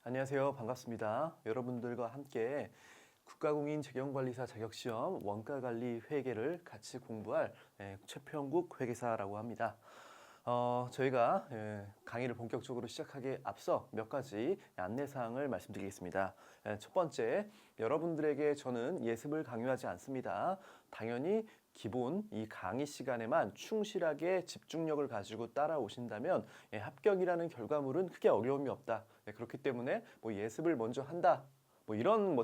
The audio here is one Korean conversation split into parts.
안녕하세요. 반갑습니다. 여러분들과 함께 국가공인 재경관리사 자격시험 원가관리 회계를 같이 공부할 최평국 회계사라고 합니다. 저희가 강의를 본격적으로 시작하기에 앞서 몇 가지 안내사항을 말씀드리겠습니다. 첫 번째, 여러분들에게 저는 예습을 강요하지 않습니다. 당연히 기본 이 강의 시간에만 충실하게 집중력을 가지고 따라오신다면 합격이라는 결과물은 크게 어려움이 없다. 그렇기 때문에 예습을 먼저 한다. 이런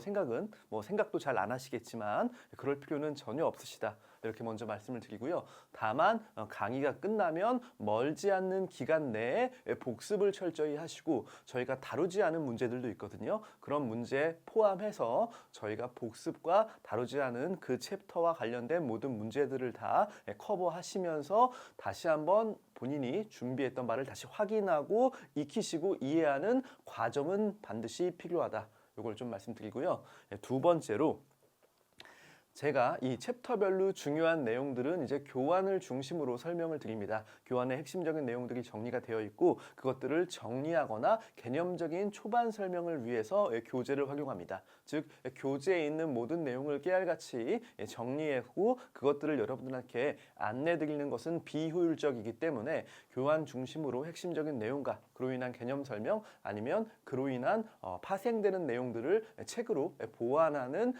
생각도 잘 안 하시겠지만 그럴 필요는 전혀 없으시다. 이렇게 먼저 말씀을 드리고요. 다만 강의가 끝나면 멀지 않는 기간 내에 복습을 철저히 하시고 저희가 다루지 않은 문제들도 있거든요. 그런 문제 포함해서 저희가 복습과 다루지 않은 그 챕터와 관련된 모든 문제들을 다 커버하시면서 다시 한번 본인이 준비했던 바를 다시 확인하고 익히시고 이해하는 과정은 반드시 필요하다. 이걸 좀 말씀드리고요. 두 번째로 제가 이 챕터별로 중요한 내용들은 이제 교환을 중심으로 설명을 드립니다. 교환의 핵심적인 내용들이 정리가 되어 있고 그것들을 정리하거나 개념적인 초반 설명을 위해서 교재를 활용합니다. 즉 교재에 있는 모든 내용을 깨알같이 정리하고 그것들을 여러분들께 안내드리는 것은 비효율적이기 때문에 교환 중심으로 핵심적인 내용과 그로 인한 개념 설명 아니면 그로 인한 파생되는 내용들을 책으로 보완하는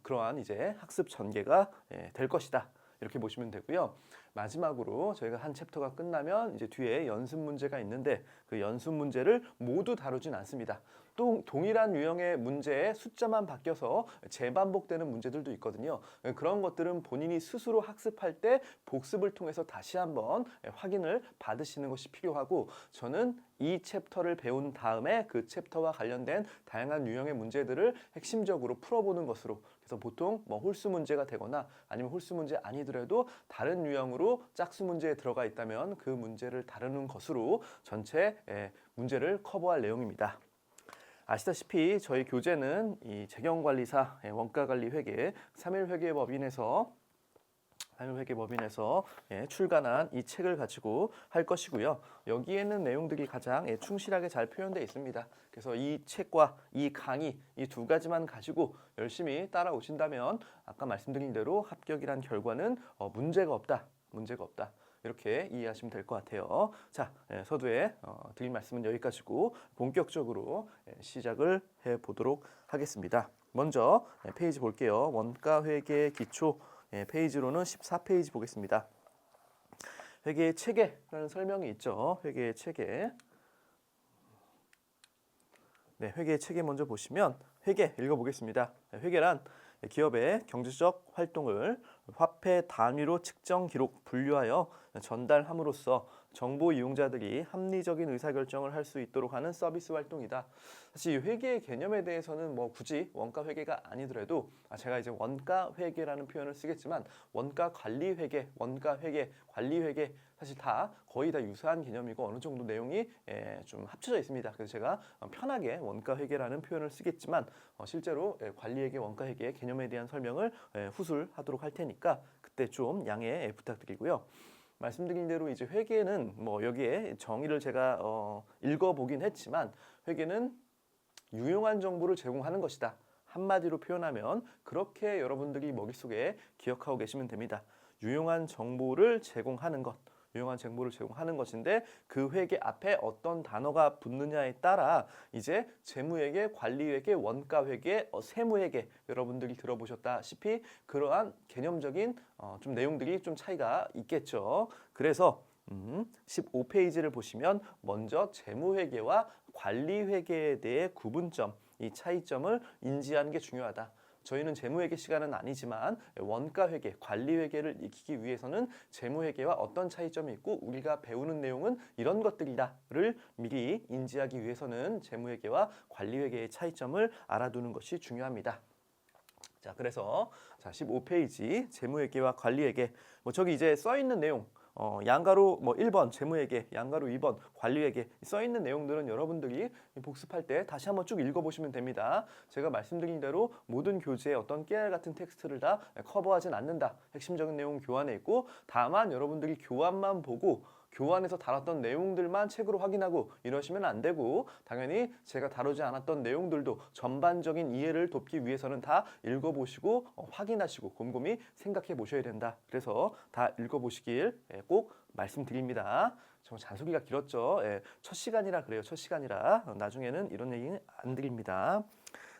그러한 이제 학습 전개가 될 것이다. 이렇게 보시면 되고요. 마지막으로 저희가 한 챕터가 끝나면 이제 뒤에 연습 문제가 있는데 그 연습 문제를 모두 다루진 않습니다. 또 동일한 유형의 문제에 숫자만 바뀌어서 재반복되는 문제들도 있거든요. 그런 것들은 본인이 스스로 학습할 때 복습을 통해서 다시 한번 확인을 받으시는 것이 필요하고 저는 이 챕터를 배운 다음에 그 챕터와 관련된 다양한 유형의 문제들을 핵심적으로 풀어보는 것으로 그래서 보통 홀수 문제가 되거나 아니면 홀수 문제 아니더라도 다른 유형으로 짝수 문제에 들어가 있다면 그 문제를 다루는 것으로 전체 문제를 커버할 내용입니다. 아시다시피 저희 교재는 이 재경관리사 원가관리회계 3일회계법인에서 출간한 이 책을 가지고 할 것이고요. 여기에는 내용들이 가장 충실하게 잘 표현되어 있습니다. 그래서 이 책과 이 강의 이 두 가지만 가지고 열심히 따라오신다면 아까 말씀드린 대로 합격이란 결과는 문제가 없다. 이렇게 이해하시면 될 것 같아요. 자, 서두에 드릴 말씀은 여기까지고 본격적으로 시작을 해보도록 하겠습니다. 먼저 페이지 볼게요. 원가회계 기초 페이지로는 14페이지 보겠습니다. 회계 체계라는 설명이 있죠. 회계 체계. 네, 회계 체계 먼저 보시면 회계 읽어보겠습니다. 회계란 기업의 경제적 활동을 화폐 단위로 측정 기록 분류하여 전달함으로써 정보 이용자들이 합리적인 의사결정을 할 수 있도록 하는 서비스 활동이다. 사실 이 회계의 개념에 대해서는 굳이 원가 회계가 아니더라도 제가 이제 원가 회계라는 표현을 쓰겠지만 원가 관리 회계, 원가 회계, 관리 회계 사실 다 거의 다 유사한 개념이고 어느 정도 내용이 좀 합쳐져 있습니다. 그래서 제가 편하게 원가 회계라는 표현을 쓰겠지만 실제로 관리 회계, 원가 회계의 개념에 대한 설명을 후술하도록 할 테니까 그때 좀 양해 부탁드리고요. 말씀드린 대로 이제 회계는 여기에 정의를 제가 읽어보긴 했지만 회계는 유용한 정보를 제공하는 것이다. 한마디로 표현하면 그렇게 여러분들이 머릿속에 기억하고 계시면 됩니다. 유용한 정보를 제공하는 것. 유용한 정보를 제공하는 것인데 그 회계 앞에 어떤 단어가 붙느냐에 따라 이제 재무회계, 관리회계, 원가회계, 세무회계 여러분들이 들어보셨다시피 그러한 개념적인 좀 내용들이 좀 차이가 있겠죠. 그래서 15페이지를 보시면 먼저 재무회계와 관리회계에 대해 구분점, 이 차이점을 인지하는 게 중요하다. 저희는 재무회계 시간은 아니지만 원가회계, 관리회계를 익히기 위해서는 재무회계와 어떤 차이점이 있고 우리가 배우는 내용은 이런 것들이다를 미리 인지하기 위해서는 재무회계와 관리회계의 차이점을 알아두는 것이 중요합니다. 자, 그래서 15페이지 재무회계와 관리회계 저기 이제 써 있는 내용 양가로 1번 재무회계, 양가로 2번 관리회계 써 있는 내용들은 여러분들이 복습할 때 다시 한번 쭉 읽어보시면 됩니다. 제가 말씀드린 대로 모든 교재에 어떤 깨알 같은 텍스트를 다 커버하진 않는다. 핵심적인 내용 교환해 있고 다만 여러분들이 교환만 보고 교환해서 다뤘던 내용들만 책으로 확인하고 이러시면 안 되고 당연히 제가 다루지 않았던 내용들도 전반적인 이해를 돕기 위해서는 다 읽어보시고 확인하시고 곰곰이 생각해 보셔야 된다. 그래서 다 읽어보시길 꼭 말씀드립니다. 정말 잔소리가 길었죠. 첫 시간이라 그래요. 첫 시간이라. 나중에는 이런 얘기는 안 드립니다.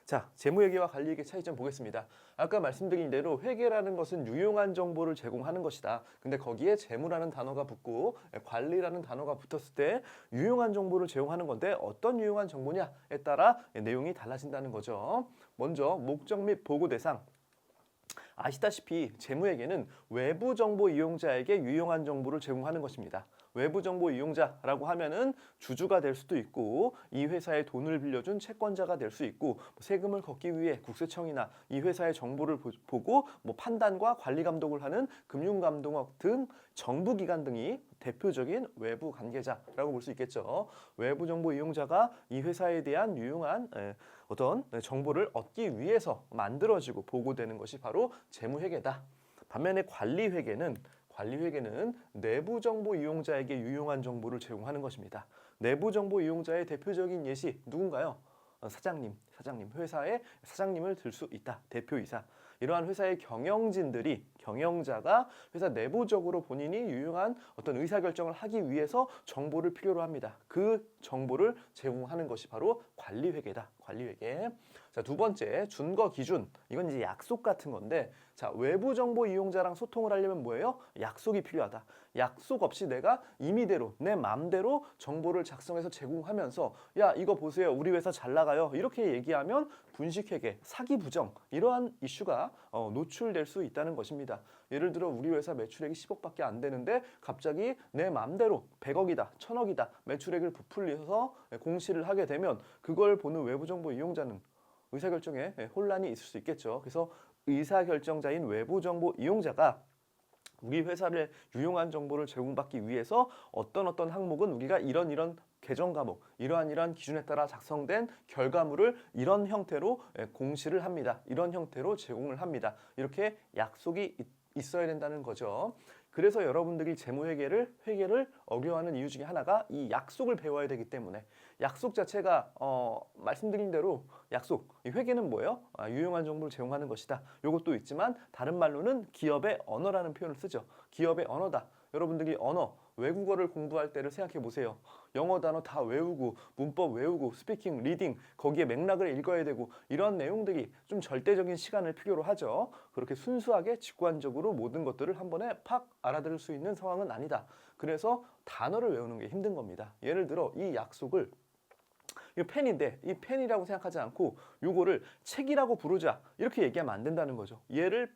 자, 재무회계와 관리회계 차이점 보겠습니다. 아까 말씀드린 대로 회계라는 것은 유용한 정보를 제공하는 것이다. 근데 거기에 재무라는 단어가 붙고 관리라는 단어가 붙었을 때 유용한 정보를 제공하는 건데 어떤 유용한 정보냐에 따라 내용이 달라진다는 거죠. 먼저 목적 및 보고 대상. 아시다시피 재무회계는 외부 정보 이용자에게 유용한 정보를 제공하는 것입니다. 외부 정보 이용자라고 하면은 주주가 될 수도 있고 이 회사에 돈을 빌려준 채권자가 될 수 있고 세금을 걷기 위해 국세청이나 이 회사의 정보를 보고 판단과 관리 감독을 하는 금융감독원 등 정부기관 등이 대표적인 외부 관계자라고 볼 수 있겠죠. 외부 정보 이용자가 이 회사에 대한 유용한 어떤 정보를 얻기 위해서 만들어지고 보고되는 것이 바로 재무회계다. 반면에 관리회계는 내부 정보 이용자에게 유용한 정보를 제공하는 것입니다. 내부 정보 이용자의 대표적인 예시 누군가요? 사장님, 회사의 사장님을 들 수 있다. 대표이사. 이러한 회사의 경영자가 회사 내부적으로 본인이 유용한 어떤 의사결정을 하기 위해서 정보를 필요로 합니다. 그 정보를 제공하는 것이 바로 관리회계다. 관리회계. 자, 두 번째, 준거 기준. 이건 이제 약속 같은 건데, 자, 외부 정보 이용자랑 소통을 하려면 뭐예요? 약속이 필요하다. 약속 없이 내가 임의대로, 내 마음대로 정보를 작성해서 제공하면서 야, 이거 보세요. 우리 회사 잘 나가요. 이렇게 얘기하면 분식회계, 사기 부정 이러한 이슈가 노출될 수 있다는 것입니다. 예를 들어 우리 회사 매출액이 10억밖에 안 되는데 갑자기 내 마음대로 100억이다, 1000억이다 매출액을 부풀려서 공시를 하게 되면 그걸 보는 외부 정보 이용자는 의사결정에 혼란이 있을 수 있겠죠. 그래서 의사결정자인 외부 정보 이용자가 우리 회사를 유용한 정보를 제공받기 위해서 어떤 항목은 우리가 이런 계정 과목, 이러한 기준에 따라 작성된 결과물을 이런 형태로 공시를 합니다. 이런 형태로 제공을 합니다. 이렇게 약속이 있어야 된다는 거죠. 그래서 여러분들이 재무회계를 어려워하는 이유 중에 하나가 이 약속을 배워야 되기 때문에 약속 자체가 말씀드린 대로 약속, 이 회계는 뭐예요? 유용한 정보를 제공하는 것이다. 이것도 있지만 다른 말로는 기업의 언어라는 표현을 쓰죠. 기업의 언어다. 여러분들이 외국어를 공부할 때를 생각해 보세요. 영어 단어 다 외우고 문법 외우고 스피킹, 리딩 거기에 맥락을 읽어야 되고 이런 내용들이 좀 절대적인 시간을 필요로 하죠. 그렇게 순수하게 직관적으로 모든 것들을 한 번에 팍 알아들을 수 있는 상황은 아니다. 그래서 단어를 외우는 게 힘든 겁니다. 예를 들어 이 약속을 이 펜인데 이 펜이라고 생각하지 않고 요거를 책이라고 부르자 이렇게 얘기하면 안 된다는 거죠. 얘를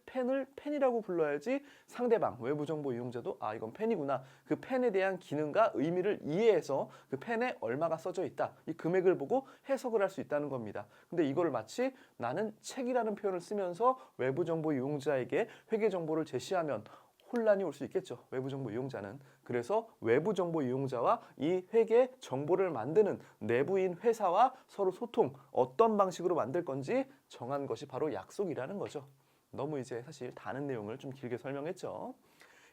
펜이라고 불러야지 상대방 외부 정보 이용자도 아 이건 펜이구나. 그 펜에 대한 기능과 의미를 이해해서 그 펜에 얼마가 써져 있다. 이 금액을 보고 해석을 할 수 있다는 겁니다. 근데 이거를 마치 나는 책이라는 표현을 쓰면서 외부 정보 이용자에게 회계 정보를 제시하면 혼란이 올 수 있겠죠. 외부 정보 이용자는. 그래서 외부 정보 이용자와 이 회계 정보를 만드는 내부인 회사와 서로 소통, 어떤 방식으로 만들 건지 정한 것이 바로 약속이라는 거죠. 너무 이제 사실 다른 내용을 좀 길게 설명했죠.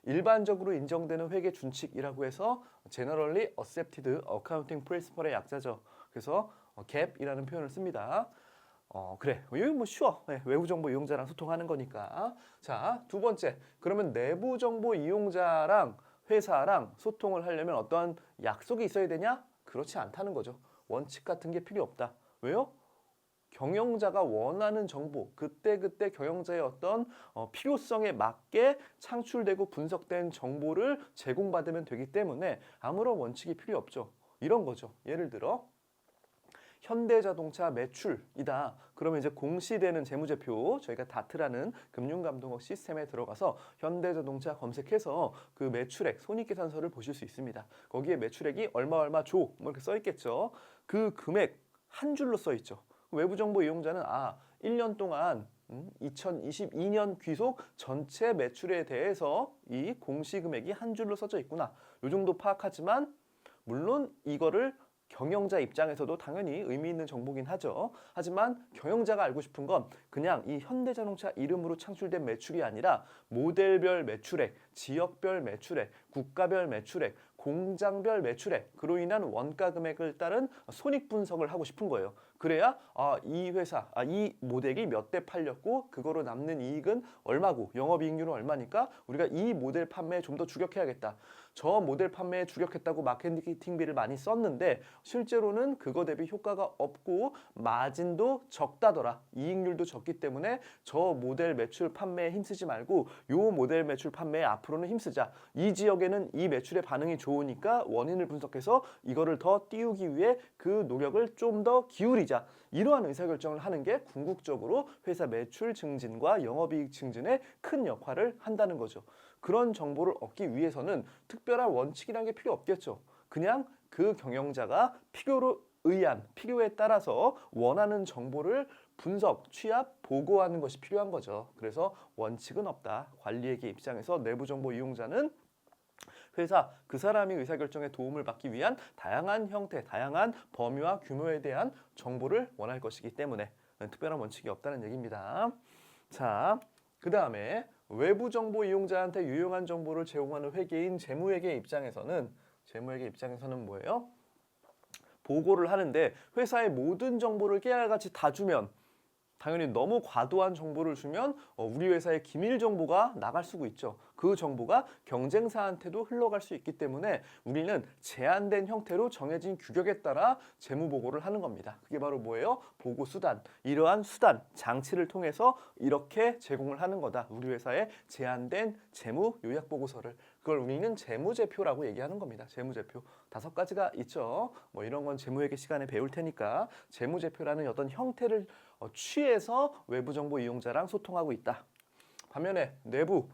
일반적으로 인정되는 회계 준칙이라고 해서 Generally Accepted Accounting Principle의 약자죠. 그래서 GAAP이라는 표현을 씁니다. 그래. 여기 쉬워. 외부 정보 이용자랑 소통하는 거니까. 자, 두 번째. 그러면 내부 정보 이용자랑 회사랑 소통을 하려면 어떤 약속이 있어야 되냐? 그렇지 않다는 거죠. 원칙 같은 게 필요 없다. 왜요? 경영자가 원하는 정보, 그때 경영자의 어떤 필요성에 맞게 창출되고 분석된 정보를 제공받으면 되기 때문에 아무런 원칙이 필요 없죠. 이런 거죠. 예를 들어 현대자동차 매출이다. 그러면 이제 공시되는 재무제표 저희가 다트라는 금융감독원 시스템에 들어가서 현대자동차 검색해서 그 매출액 손익계산서를 보실 수 있습니다. 거기에 매출액이 얼마 줘 뭐 이렇게 써 있겠죠. 그 금액 한 줄로 써 있죠. 외부 정보 이용자는 1년 동안 2022년 귀속 전체 매출에 대해서 이 공시 금액이 한 줄로 써져 있구나. 요 정도 파악하지만 물론 이거를 경영자 입장에서도 당연히 의미 있는 정보긴 하죠. 하지만 경영자가 알고 싶은 건 그냥 이 현대자동차 이름으로 창출된 매출이 아니라 모델별 매출액, 지역별 매출액, 국가별 매출액, 공장별 매출액, 그로 인한 원가 금액을 따른 손익 분석을 하고 싶은 거예요. 그래야 이 회사, 이 모델이 몇 대 팔렸고 그거로 남는 이익은 얼마고 영업이익률은 얼마니까 우리가 이 모델 판매에 좀 더 주력해야겠다. 저 모델 판매에 주력했다고 마케팅비를 많이 썼는데 실제로는 그거 대비 효과가 없고 마진도 적다더라. 이익률도 적기 때문에 저 모델 매출 판매에 힘쓰지 말고 요 모델 매출 판매에 앞으로는 힘쓰자. 이 지역에는 이 매출의 반응이 좋으니까 원인을 분석해서 이거를 더 띄우기 위해 그 노력을 좀 더 기울이자. 이러한 의사결정을 하는 게 궁극적으로 회사 매출 증진과 영업이익 증진에 큰 역할을 한다는 거죠. 그런 정보를 얻기 위해서는 특별한 원칙이라는 게 필요 없겠죠. 그냥 그 경영자가 필요에 따라서 원하는 정보를 분석, 취합, 보고하는 것이 필요한 거죠. 그래서 원칙은 없다. 관리에게 입장에서 내부 정보 이용자는 회사 그 사람이 의사결정에 도움을 받기 위한 다양한 형태, 다양한 범위와 규모에 대한 정보를 원할 것이기 때문에 특별한 원칙이 없다는 얘기입니다. 자, 그 다음에 외부 정보 이용자한테 유용한 정보를 제공하는 회계인 재무회계 입장에서는 뭐예요? 보고를 하는데 회사의 모든 정보를 깨알같이 다 주면 당연히 너무 과도한 정보를 주면 우리 회사의 기밀 정보가 나갈 수가 있죠. 그 정보가 경쟁사한테도 흘러갈 수 있기 때문에 우리는 제한된 형태로 정해진 규격에 따라 재무 보고를 하는 겁니다. 그게 바로 뭐예요? 보고 수단. 이러한 수단, 장치를 통해서 이렇게 제공을 하는 거다. 우리 회사의 제한된 재무 요약 보고서를. 그걸 우리는 재무제표라고 얘기하는 겁니다. 재무제표. 5가지가 있죠. 뭐 이런 건 재무회계 시간에 배울 테니까 재무제표라는 어떤 형태를 취해서 외부 정보 이용자랑 소통하고 있다. 반면에 내부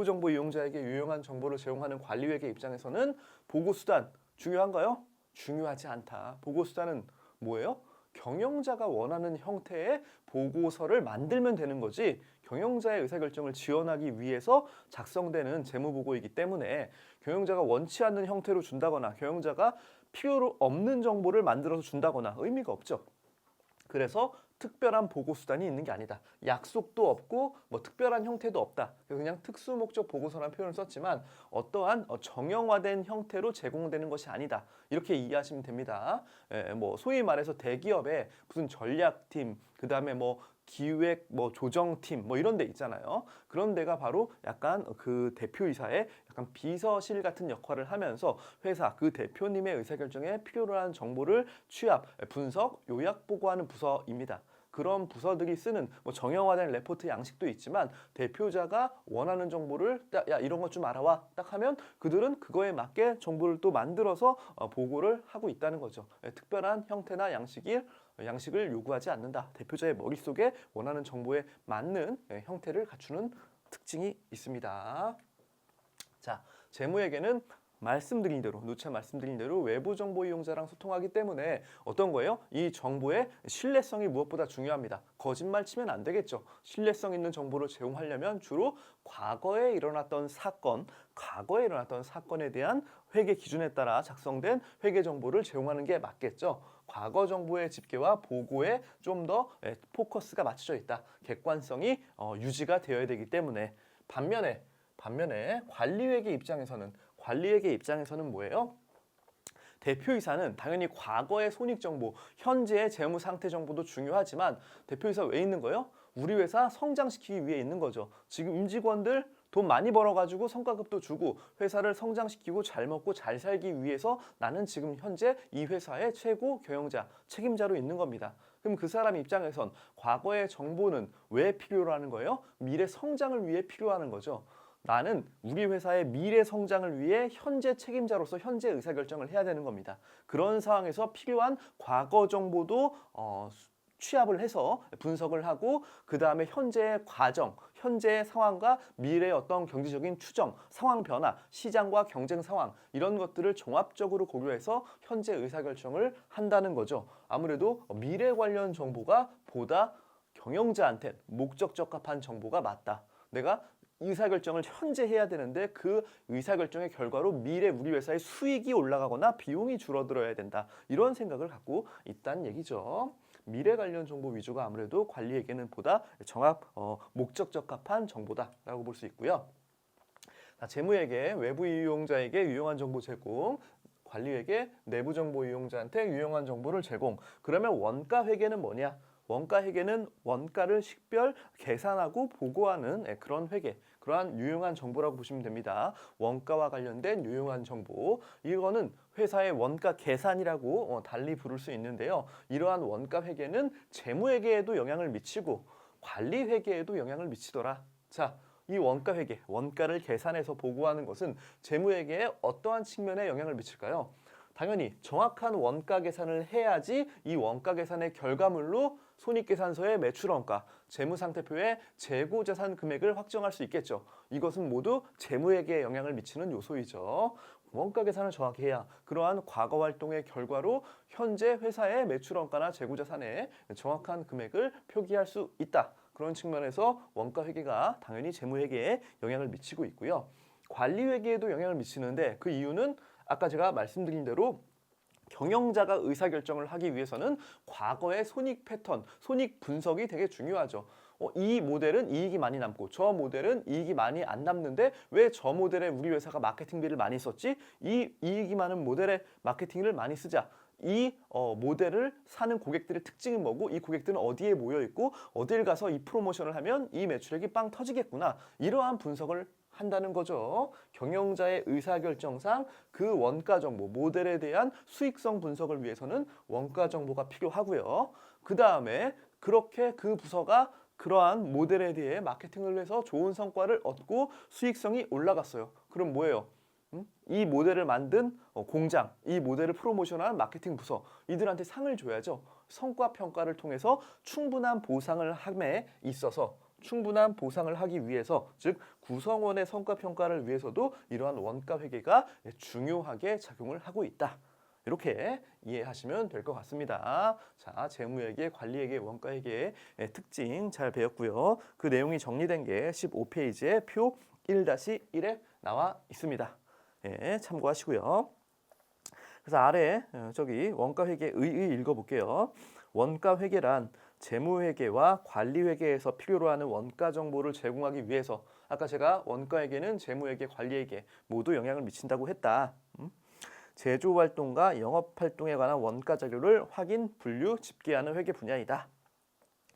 정보 이용자에게 유용한 정보를 제공하는 관리회계 입장에서는 보고 수단 중요한가요? 중요하지 않다. 보고 수단은 뭐예요? 경영자가 원하는 형태의 보고서를 만들면 되는 거지 경영자의 의사결정을 지원하기 위해서 작성되는 재무보고이기 때문에 경영자가 원치 않는 형태로 준다거나 경영자가 필요 없는 정보를 만들어서 준다거나 의미가 없죠. 그래서 특별한 보고 수단이 있는 게 아니다. 약속도 없고 뭐 특별한 형태도 없다. 그냥 특수 목적 보고서라는 표현을 썼지만 어떠한 정형화된 형태로 제공되는 것이 아니다. 이렇게 이해하시면 됩니다. 뭐 소위 말해서 대기업에 무슨 전략팀, 그다음에 뭐 기획, 뭐 조정팀, 뭐 이런 데 있잖아요. 그런 데가 바로 약간 그 대표이사의 약간 비서실 같은 역할을 하면서 회사 그 대표님의 의사결정에 필요로 한 정보를 취합, 분석, 요약 보고하는 부서입니다. 그런 부서들이 쓰는 뭐 정형화된 레포트 양식도 있지만 대표자가 원하는 정보를 야 이런 것 좀 알아와 딱 하면 그들은 그거에 맞게 정보를 또 만들어서 보고를 하고 있다는 거죠. 특별한 형태나 양식을 요구하지 않는다. 대표자의 머릿속에 원하는 정보에 맞는 형태를 갖추는 특징이 있습니다. 자, 재무회계는 누차 말씀드린 대로 외부 정보 이용자랑 소통하기 때문에 어떤 거예요? 이 정보의 신뢰성이 무엇보다 중요합니다. 거짓말 치면 안 되겠죠. 신뢰성 있는 정보를 제공하려면 주로 과거에 일어났던 사건에 대한 회계 기준에 따라 작성된 회계 정보를 제공하는 게 맞겠죠. 과거 정보의 집계와 보고에 좀 더 포커스가 맞춰져 있다. 객관성이 유지가 되어야 되기 때문에 반면에 관리회계 입장에서는 뭐예요? 대표이사는 당연히 과거의 손익 정보, 현재의 재무 상태 정보도 중요하지만 대표이사 왜 있는 거예요? 우리 회사 성장시키기 위해 있는 거죠. 지금 임직원들 돈 많이 벌어가지고 성과급도 주고 회사를 성장시키고 잘 먹고 잘 살기 위해서 나는 지금 현재 이 회사의 최고 경영자, 책임자로 있는 겁니다. 그럼 그 사람 입장에선 과거의 정보는 왜 필요로 하는 거예요? 미래 성장을 위해 필요하는 거죠. 나는 우리 회사의 미래 성장을 위해 현재 책임자로서 현재 의사결정을 해야 되는 겁니다. 그런 상황에서 필요한 과거 정보도 취합을 해서 분석을 하고 그 다음에 현재의 과정, 현재의 상황과 미래의 어떤 경제적인 추정, 상황 변화, 시장과 경쟁 상황 이런 것들을 종합적으로 고려해서 현재 의사결정을 한다는 거죠. 아무래도 미래 관련 정보가 보다 경영자한테 목적 적합한 정보가 맞다. 내가 의사결정을 현재 해야 되는데 그 의사결정의 결과로 미래 우리 회사의 수익이 올라가거나 비용이 줄어들어야 된다. 이런 생각을 갖고 있다는 얘기죠. 미래 관련 정보 위주가 아무래도 관리에게는 보다 목적 적합한 정보다라고 볼 수 있고요. 재무회계 외부 이용자에게 유용한 정보 제공, 관리회계 내부 정보 이용자한테 유용한 정보를 제공. 그러면 원가 회계는 뭐냐? 원가 회계는 원가를 식별 계산하고 보고하는 그런 회계, 그러한 유용한 정보라고 보시면 됩니다. 원가와 관련된 유용한 정보. 이거는 회사의 원가 계산이라고 달리 부를 수 있는데요. 이러한 원가 회계는 재무회계에도 영향을 미치고 관리 회계에도 영향을 미치더라. 자, 이 원가 회계, 원가를 계산해서 보고하는 것은 재무회계에 어떠한 측면에 영향을 미칠까요? 당연히 정확한 원가 계산을 해야지 이 원가 계산의 결과물로 손익계산서의 매출원가, 재무상태표의 재고자산 금액을 확정할 수 있겠죠. 이것은 모두 재무회계에 영향을 미치는 요소이죠. 원가 계산을 정확히 해야 그러한 과거 활동의 결과로 현재 회사의 매출원가나 재고자산의 정확한 금액을 표기할 수 있다. 그런 측면에서 원가 회계가 당연히 재무회계에 영향을 미치고 있고요. 관리회계에도 영향을 미치는데 그 이유는 아까 제가 말씀드린 대로 경영자가 의사결정을 하기 위해서는 과거의 손익 패턴, 손익 분석이 되게 중요하죠. 이 모델은 이익이 많이 남고 저 모델은 이익이 많이 안 남는데 왜 저 모델에 우리 회사가 마케팅비를 많이 썼지? 이 이익이 많은 모델에 마케팅을 많이 쓰자. 이 모델을 사는 고객들의 특징이 뭐고 이 고객들은 어디에 모여 있고 어딜 가서 이 프로모션을 하면 이 매출액이 빵 터지겠구나. 이러한 분석을 한다는 거죠. 경영자의 의사결정상 그 원가 정보, 모델에 대한 수익성 분석을 위해서는 원가 정보가 필요하고요. 그 다음에 그렇게 그 부서가 그러한 모델에 대해 마케팅을 해서 좋은 성과를 얻고 수익성이 올라갔어요. 그럼 뭐예요? 이 모델을 만든 공장, 이 모델을 프로모션한 마케팅 부서, 이들한테 상을 줘야죠. 성과 평가를 통해서 충분한 보상을 함에 있어서 충분한 보상을 하기 위해서, 즉 구성원의 성과 평가를 위해서도 이러한 원가 회계가 중요하게 작용을 하고 있다. 이렇게 이해하시면 될 것 같습니다. 자, 재무회계, 관리회계, 원가회계의 특징 잘 배웠고요. 그 내용이 정리된 게 15페이지에 표 1-1에 나와 있습니다. 예, 참고하시고요. 그래서 아래 저기 원가회계 의의 읽어볼게요. 원가회계란 재무회계와 관리회계에서 필요로 하는 원가 정보를 제공하기 위해서, 아까 제가 원가회계는 재무회계, 관리회계 모두 영향을 미친다고 했다. 제조활동과 영업활동에 관한 원가 자료를 확인, 분류, 집계하는 회계 분야이다.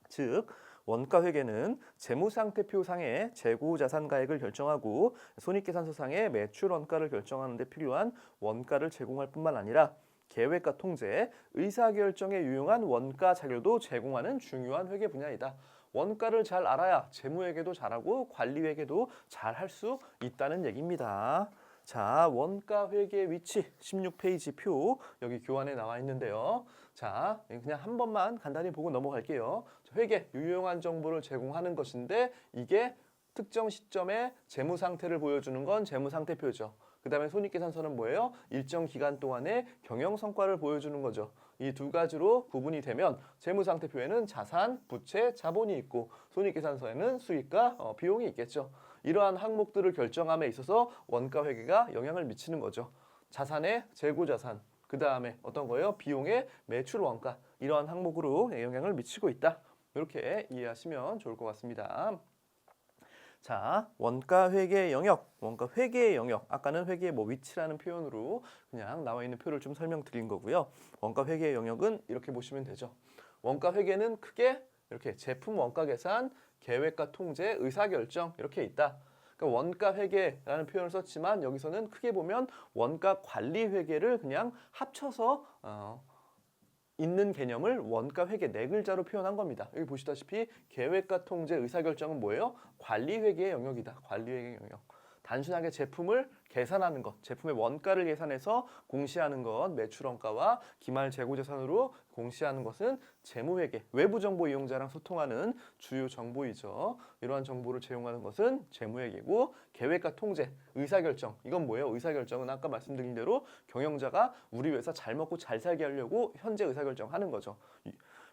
즉 원가회계는 재무상태표상의 재고자산가액을 결정하고 손익계산서상의 매출원가를 결정하는 데 필요한 원가를 제공할 뿐만 아니라 계획과 통제, 의사결정에 유용한 원가 자료도 제공하는 중요한 회계 분야이다. 원가를 잘 알아야 재무회계도 잘하고 관리회계도 잘 할 수 있다는 얘기입니다. 자, 원가 회계 위치 16페이지 표 여기 교환에 나와 있는데요. 자, 그냥 한 번만 간단히 보고 넘어갈게요. 회계, 유용한 정보를 제공하는 것인데 이게 특정 시점에 재무 상태를 보여주는 건 재무상태표죠. 그 다음에 손익계산서는 뭐예요? 일정 기간 동안의 경영 성과를 보여주는 거죠. 이 두 가지로 구분이 되면 재무상태표에는 자산, 부채, 자본이 있고 손익계산서에는 수익과 비용이 있겠죠. 이러한 항목들을 결정함에 있어서 원가회계가 영향을 미치는 거죠. 자산의 재고자산, 그 다음에 어떤 거예요? 비용의 매출원가, 이러한 항목으로 영향을 미치고 있다. 이렇게 이해하시면 좋을 것 같습니다. 자, 원가회계 영역, 원가회계의 영역. 아까는 회계의 위치라는 표현으로 그냥 나와 있는 표를 좀 설명드린 거고요. 원가회계의 영역은 이렇게 보시면 되죠. 원가회계는 크게 이렇게 제품 원가 계산, 계획과 통제, 의사결정 이렇게 있다. 그러니까 원가회계라는 표현을 썼지만 여기서는 크게 보면 원가관리회계를 그냥 합쳐서 있는 개념을 원가회계 네 글자로 표현한 겁니다. 여기 보시다시피 계획과 통제, 의사결정은 뭐예요? 관리회계의 영역이다. 관리회계 영역. 단순하게 제품을 계산하는 것, 제품의 원가를 계산해서 공시하는 것, 매출원가와 기말 재고자산으로 공시하는 것은 재무회계, 외부 정보 이용자랑 소통하는 주요 정보이죠. 이러한 정보를 제공하는 것은 재무회계고, 계획과 통제, 의사결정, 이건 뭐예요? 의사결정은 아까 말씀드린 대로 경영자가 우리 회사 잘 먹고 잘 살게 하려고 현재 의사결정하는 거죠.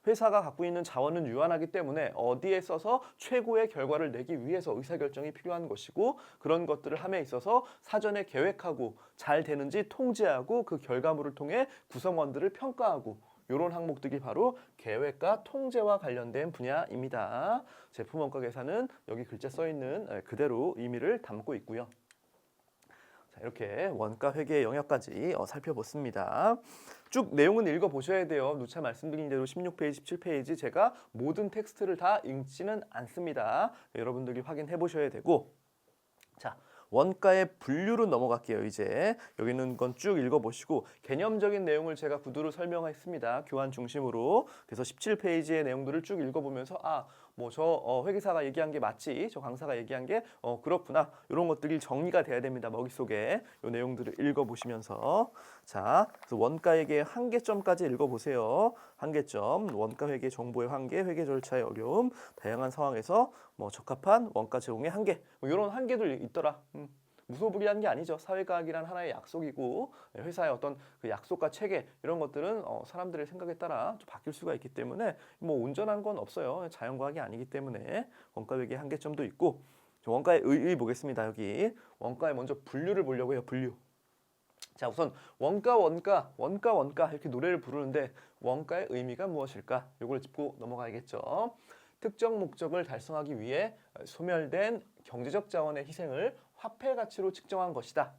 회사가 갖고 있는 자원은 유한하기 때문에 어디에 써서 최고의 결과를 내기 위해서 의사결정이 필요한 것이고, 그런 것들을 함에 있어서 사전에 계획하고 잘 되는지 통제하고 그 결과물을 통해 구성원들을 평가하고, 이런 항목들이 바로 계획과 통제와 관련된 분야입니다. 제품 원가 계산은 여기 글자 써 있는 그대로 의미를 담고 있고요. 이렇게 원가 회계 영역까지 살펴봤습니다. 쭉 내용은 읽어보셔야 돼요. 누차 말씀드린 대로 16페이지, 17페이지 제가 모든 텍스트를 다 읽지는 않습니다. 여러분들이 확인해 보셔야 되고, 자, 원가의 분류로 넘어갈게요. 이제 여기는 건 쭉 읽어보시고 개념적인 내용을 제가 구두로 설명했습니다. 교환 중심으로. 그래서 17페이지의 내용들을 쭉 읽어보면서 뭐 저 회계사가 얘기한 게 맞지? 저 강사가 얘기한 게 그렇구나. 이런 것들이 정리가 돼야 됩니다. 머릿속에 이 내용들을 읽어보시면서 자, 그래서 원가회계 한계점까지 읽어보세요. 한계점, 원가회계 정보의 한계, 회계 절차의 어려움, 다양한 상황에서 뭐 적합한 원가 제공의 한계, 뭐 이런 한계들 있더라. 무소불위한 게 아니죠. 사회과학이란 하나의 약속이고 회사의 어떤 그 약속과 체계 이런 것들은 사람들의 생각에 따라 좀 바뀔 수가 있기 때문에 뭐 온전한 건 없어요. 자연과학이 아니기 때문에 원가회계 한계점도 있고 원가의 의의 보겠습니다. 여기 원가의 먼저 분류를 보려고 해요. 분류. 자, 우선 원가 이렇게 노래를 부르는데 원가의 의미가 무엇일까? 이걸 짚고 넘어가야겠죠. 특정 목적을 달성하기 위해 소멸된 경제적 자원의 희생을 화폐 가치로 측정한 것이다.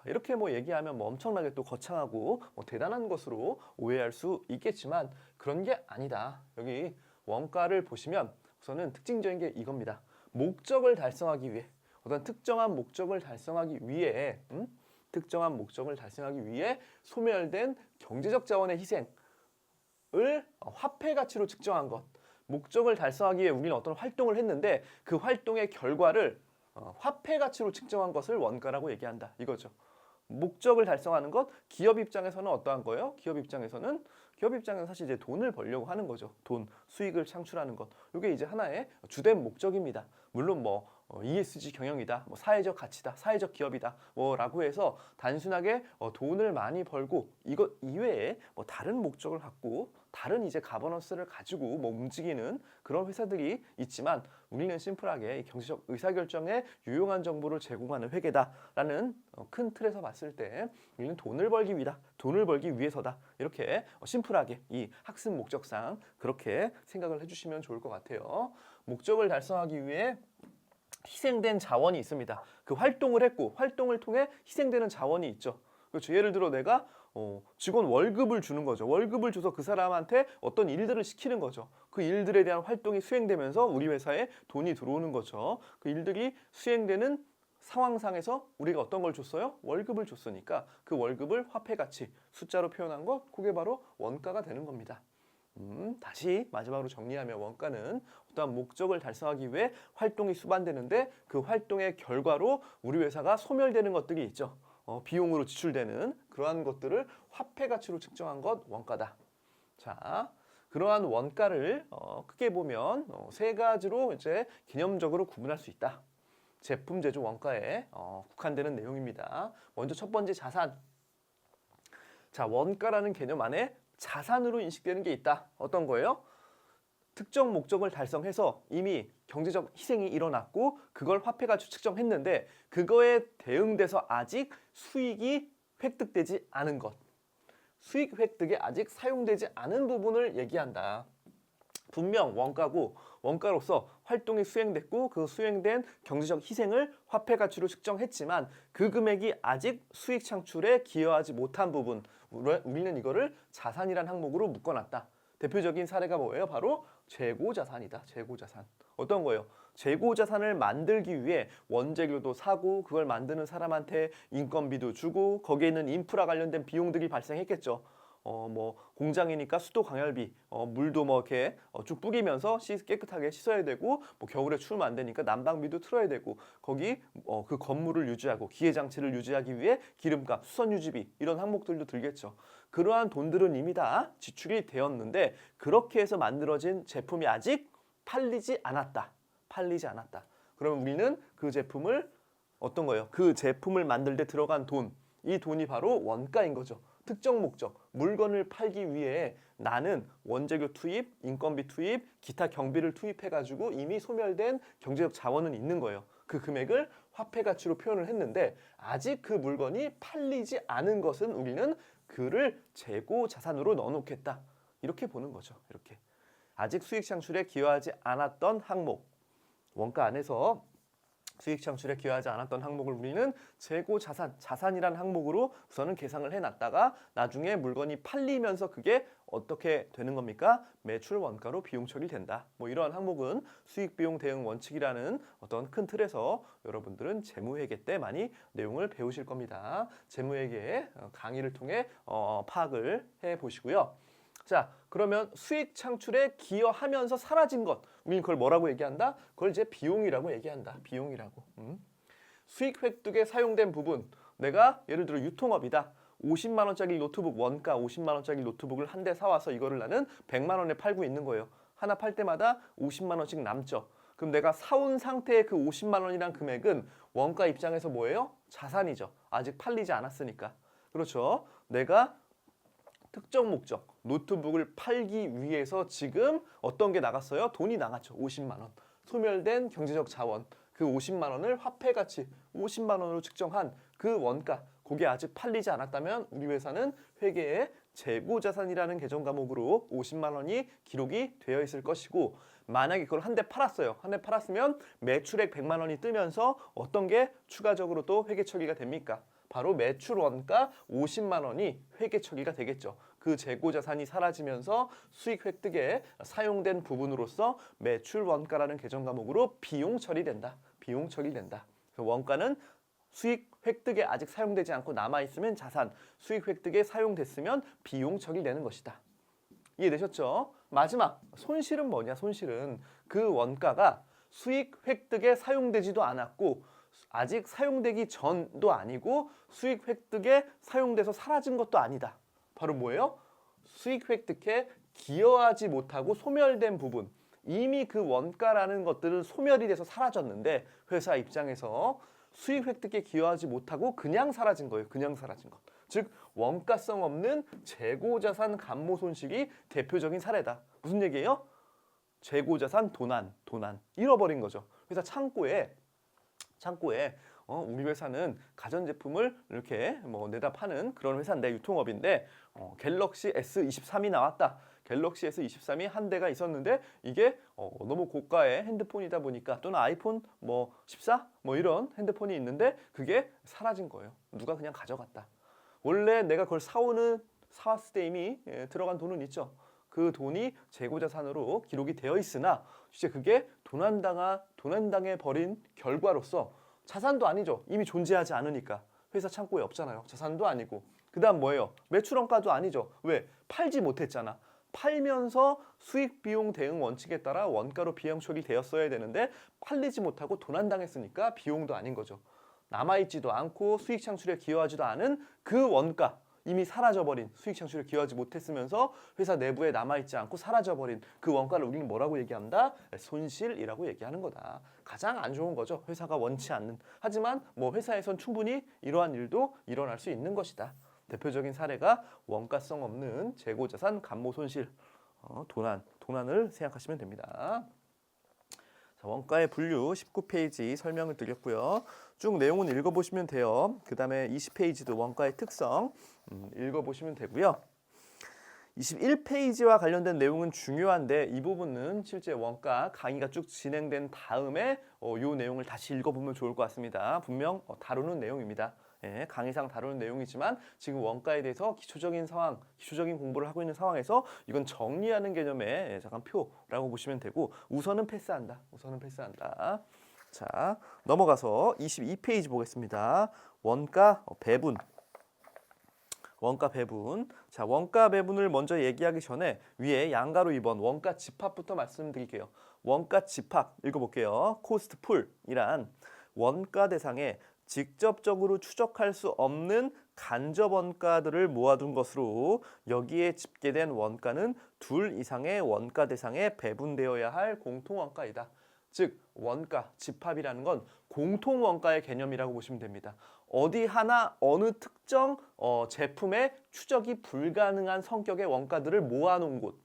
이렇게 뭐 얘기하면 뭐 엄청나게 또 거창하고 뭐 대단한 것으로 오해할 수 있겠지만 그런 게 아니다. 여기 원가를 보시면 우선은 특징적인 게 이겁니다. 목적을 달성하기 위해 어떤 특정한 목적을 달성하기 위해 특정한 목적을 달성하기 위해 소멸된 경제적 자원의 희생을 화폐 가치로 측정한 것. 목적을 달성하기 위해 우리는 어떤 활동을 했는데 그 활동의 결과를 화폐 가치로 측정한 것을 원가라고 얘기한다. 이거죠. 목적을 달성하는 것, 기업 입장에서는 어떠한 거예요? 기업 입장에서는 사실 이제 돈을 벌려고 하는 거죠. 돈, 수익을 창출하는 것. 이게 이제 하나의 주된 목적입니다. 물론 뭐 ESG 경영이다, 뭐 사회적 가치다, 사회적 기업이다, 뭐라고 해서 단순하게 돈을 많이 벌고 이것 이외에 뭐 다른 목적을 갖고 다른 이제 가버넌스를 가지고 뭐 움직이는 그런 회사들이 있지만 우리는 심플하게 경제적 의사결정에 유용한 정보를 제공하는 회계다라는 큰 틀에서 봤을 때 우리는 돈을 벌기 위해서다. 이렇게 심플하게 이 학습 목적상 그렇게 생각을 해주시면 좋을 것 같아요. 목적을 달성하기 위해 희생된 자원이 있습니다. 그 활동을 했고 활동을 통해 희생되는 자원이 있죠. 그렇죠. 예를 들어 내가 직원 월급을 주는 거죠. 월급을 줘서 그 사람한테 어떤 일들을 시키는 거죠. 그 일들에 대한 활동이 수행되면서 우리 회사에 돈이 들어오는 거죠. 그 일들이 수행되는 상황상에서 우리가 어떤 걸 줬어요? 월급을 줬으니까 그 월급을 화폐 가치, 숫자로 표현한 것, 그게 바로 원가가 되는 겁니다. 다시 마지막으로 정리하면 원가는 어떠한 목적을 달성하기 위해 활동이 수반되는데 그 활동의 결과로 우리 회사가 소멸되는 것들이 있죠. 비용으로 지출되는 그러한 것들을 화폐 가치로 측정한 것 원가다. 자, 그러한 원가를 크게 보면 세 가지로 이제 개념적으로 구분할 수 있다. 제품 제조 원가에 국한되는 내용입니다. 먼저 첫 번째 자산. 자, 원가라는 개념 안에 자산으로 인식되는 게 있다. 어떤 거예요? 특정 목적을 달성해서 이미 경제적 희생이 일어났고 그걸 화폐 가치로 측정했는데 그거에 대응돼서 아직 수익이 획득되지 않은 것. 수익 획득에 아직 사용되지 않은 부분을 얘기한다. 분명 원가고 원가로서 활동이 수행됐고 그 수행된 경제적 희생을 화폐 가치로 측정했지만 그 금액이 아직 수익 창출에 기여하지 못한 부분 우리는 이거를 자산이란 항목으로 묶어놨다. 대표적인 사례가 뭐예요? 바로 재고자산이다. 재고자산. 어떤 거예요? 재고자산을 만들기 위해 원재료도 사고 그걸 만드는 사람한테 인건비도 주고 거기에 있는 인프라 관련된 비용들이 발생했겠죠. 뭐 공장이니까 수도 광열비, 물도 뭐 이렇게 쭉 뿌리면서 깨끗하게 씻어야 되고 뭐 겨울에 추우면 안 되니까 난방비도 틀어야 되고 거기 그 건물을 유지하고 기계 장치를 유지하기 위해 기름값, 수선 유지비 이런 항목들도 들겠죠. 그러한 돈들은 이미 다 지출이 되었는데 그렇게 해서 만들어진 제품이 아직 팔리지 않았다. 그러면 우리는 그 제품을 어떤 거예요? 그 제품을 만들 때 들어간 돈, 이 돈이 바로 원가인 거죠. 특정 목적, 물건을 팔기 위해 나는 원재료 투입, 인건비 투입, 기타 경비를 투입해가지고 이미 소멸된 경제적 자원은 있는 거예요. 그 금액을 화폐 가치로 표현을 했는데 아직 그 물건이 팔리지 않은 것은 우리는 그를 재고 자산으로 넣어놓겠다. 이렇게 보는 거죠. 이렇게. 아직 수익 창출에 기여하지 않았던 항목. 원가 안에서 수익 창출에 기여하지 않았던 항목을 우리는 재고 자산, 자산이란 항목으로 우선은 계상을 해놨다가 나중에 물건이 팔리면서 그게 어떻게 되는 겁니까? 매출 원가로 비용 처리된다. 뭐 이러한 항목은 수익 비용 대응 원칙이라는 어떤 큰 틀에서 여러분들은 재무회계 때 많이 내용을 배우실 겁니다. 재무회계 강의를 통해 파악을 해 보시고요. 자, 그러면 수익 창출에 기여하면서 사라진 것, 우리는 그걸 뭐라고 얘기한다? 그걸 이제 비용이라고 얘기한다. 비용이라고. 수익 획득에 사용된 부분, 내가 예를 들어 유통업이다. 50만 원짜리 노트북, 원가 50만 원짜리 노트북을 한 대 사와서 이거를 나는 100만 원에 팔고 있는 거예요. 하나 팔 때마다 50만 원씩 남죠. 그럼 내가 사온 상태의 그 50만 원이란 금액은 원가 입장에서 뭐예요? 자산이죠. 아직 팔리지 않았으니까. 그렇죠. 내가 특정 목적, 노트북을 팔기 위해서 지금 어떤 게 나갔어요? 돈이 나갔죠. 50만 원. 소멸된 경제적 자원. 그 50만 원을 화폐 가치 50만 원으로 측정한 그 원가. 그게 아직 팔리지 않았다면 우리 회사는 회계에 재고자산이라는 계정 과목으로 50만 원이 기록이 되어 있을 것이고, 만약에 그걸 한 대 팔았어요. 한 대 팔았으면 매출액 100만 원이 뜨면서 어떤 게 추가적으로 또 회계 처리가 됩니까? 바로 매출 원가 50만 원이 회계 처리가 되겠죠. 그 재고 자산이 사라지면서 수익 획득에 사용된 부분으로서 매출 원가라는 계정 과목으로 비용 처리된다. 비용 처리된다. 원가는 수익 획득에 아직 사용되지 않고 남아 있으면 자산, 수익 획득에 사용됐으면 비용 처리되는 것이다. 이해되셨죠? 마지막 손실은 뭐냐? 손실은 그 원가가 수익 획득에 사용되지도 않았고 아직 사용되기 전도 아니고 수익 획득에 사용돼서 사라진 것도 아니다. 바로 뭐예요? 수익 획득에 기여하지 못하고 소멸된 부분. 이미 그 원가라는 것들은 소멸이 돼서 사라졌는데 회사 입장에서 수익 획득에 기여하지 못하고 그냥 사라진 거예요. 그냥 사라진 것. 즉 원가성 없는 재고자산 감모 손실이 대표적인 사례다. 무슨 얘기예요? 재고자산 도난 잃어버린 거죠. 회사 창고에 우리 회사는 가전제품을 이렇게 내다 파는 그런 회사인데 유통업인데 갤럭시 S23이 나왔다. 갤럭시 S23이 한 대가 있었는데 이게 너무 고가의 핸드폰이다 보니까 또는 아이폰 14 이런 핸드폰이 있는데 그게 사라진 거예요. 누가 그냥 가져갔다. 원래 내가 그걸 사왔을 때 이미 들어간 돈은 있죠. 그 돈이 재고자산으로 기록이 되어 있으나 이제 그게 도난당해 버린 결과로서 자산도 아니죠. 이미 존재하지 않으니까. 회사 창고에 없잖아요. 자산도 아니고. 그 다음 뭐예요? 매출원가도 아니죠. 왜? 팔지 못했잖아. 팔면서 수익 비용 대응 원칙에 따라 원가로 비용 처리되었어야 되는데 팔리지 못하고 도난당했으니까 비용도 아닌 거죠. 남아있지도 않고 수익 창출에 기여하지도 않은 그 원가, 이미 사라져버린, 수익 창출에 기여하지 못했으면서 회사 내부에 남아있지 않고 사라져버린 그 원가를 우리는 뭐라고 얘기한다? 손실이라고 얘기하는 거다. 가장 안 좋은 거죠. 회사가 원치 않는. 하지만 회사에선 충분히 이러한 일도 일어날 수 있는 것이다. 대표적인 사례가 원가성 없는 재고자산 감모 손실, 도난을 생각하시면 됩니다. 자, 원가의 분류 19페이지 설명을 드렸고요. 쭉 내용은 읽어보시면 돼요. 그 다음에 20페이지도 원가의 특성 읽어보시면 되고요. 21페이지와 관련된 내용은 중요한데 이 부분은 실제 원가 강의가 쭉 진행된 다음에 이 내용을 다시 읽어보면 좋을 것 같습니다. 분명 다루는 내용입니다. 예, 강의상 다루는 내용이지만 지금 원가에 대해서 기초적인 공부를 하고 있는 상황에서 이건 정리하는 개념의 잠깐 표라고 보시면 되고 우선은 패스한다. 자, 넘어가서 22페이지 보겠습니다. 원가 배분. 자, 원가 배분을 먼저 얘기하기 전에 위에 양가로 2번 원가 집합부터 말씀드릴게요. 원가 집합 읽어볼게요. 코스트 풀이란 원가 대상에 직접적으로 추적할 수 없는 간접 원가들을 모아둔 것으로 여기에 집계된 원가는 둘 이상의 원가 대상에 배분되어야 할 공통원가이다. 즉 원가 집합이라는 건 공통원가의 개념이라고 보시면 됩니다. 어디 하나 어느 특정 제품의 추적이 불가능한 성격의 원가들을 모아놓은 곳,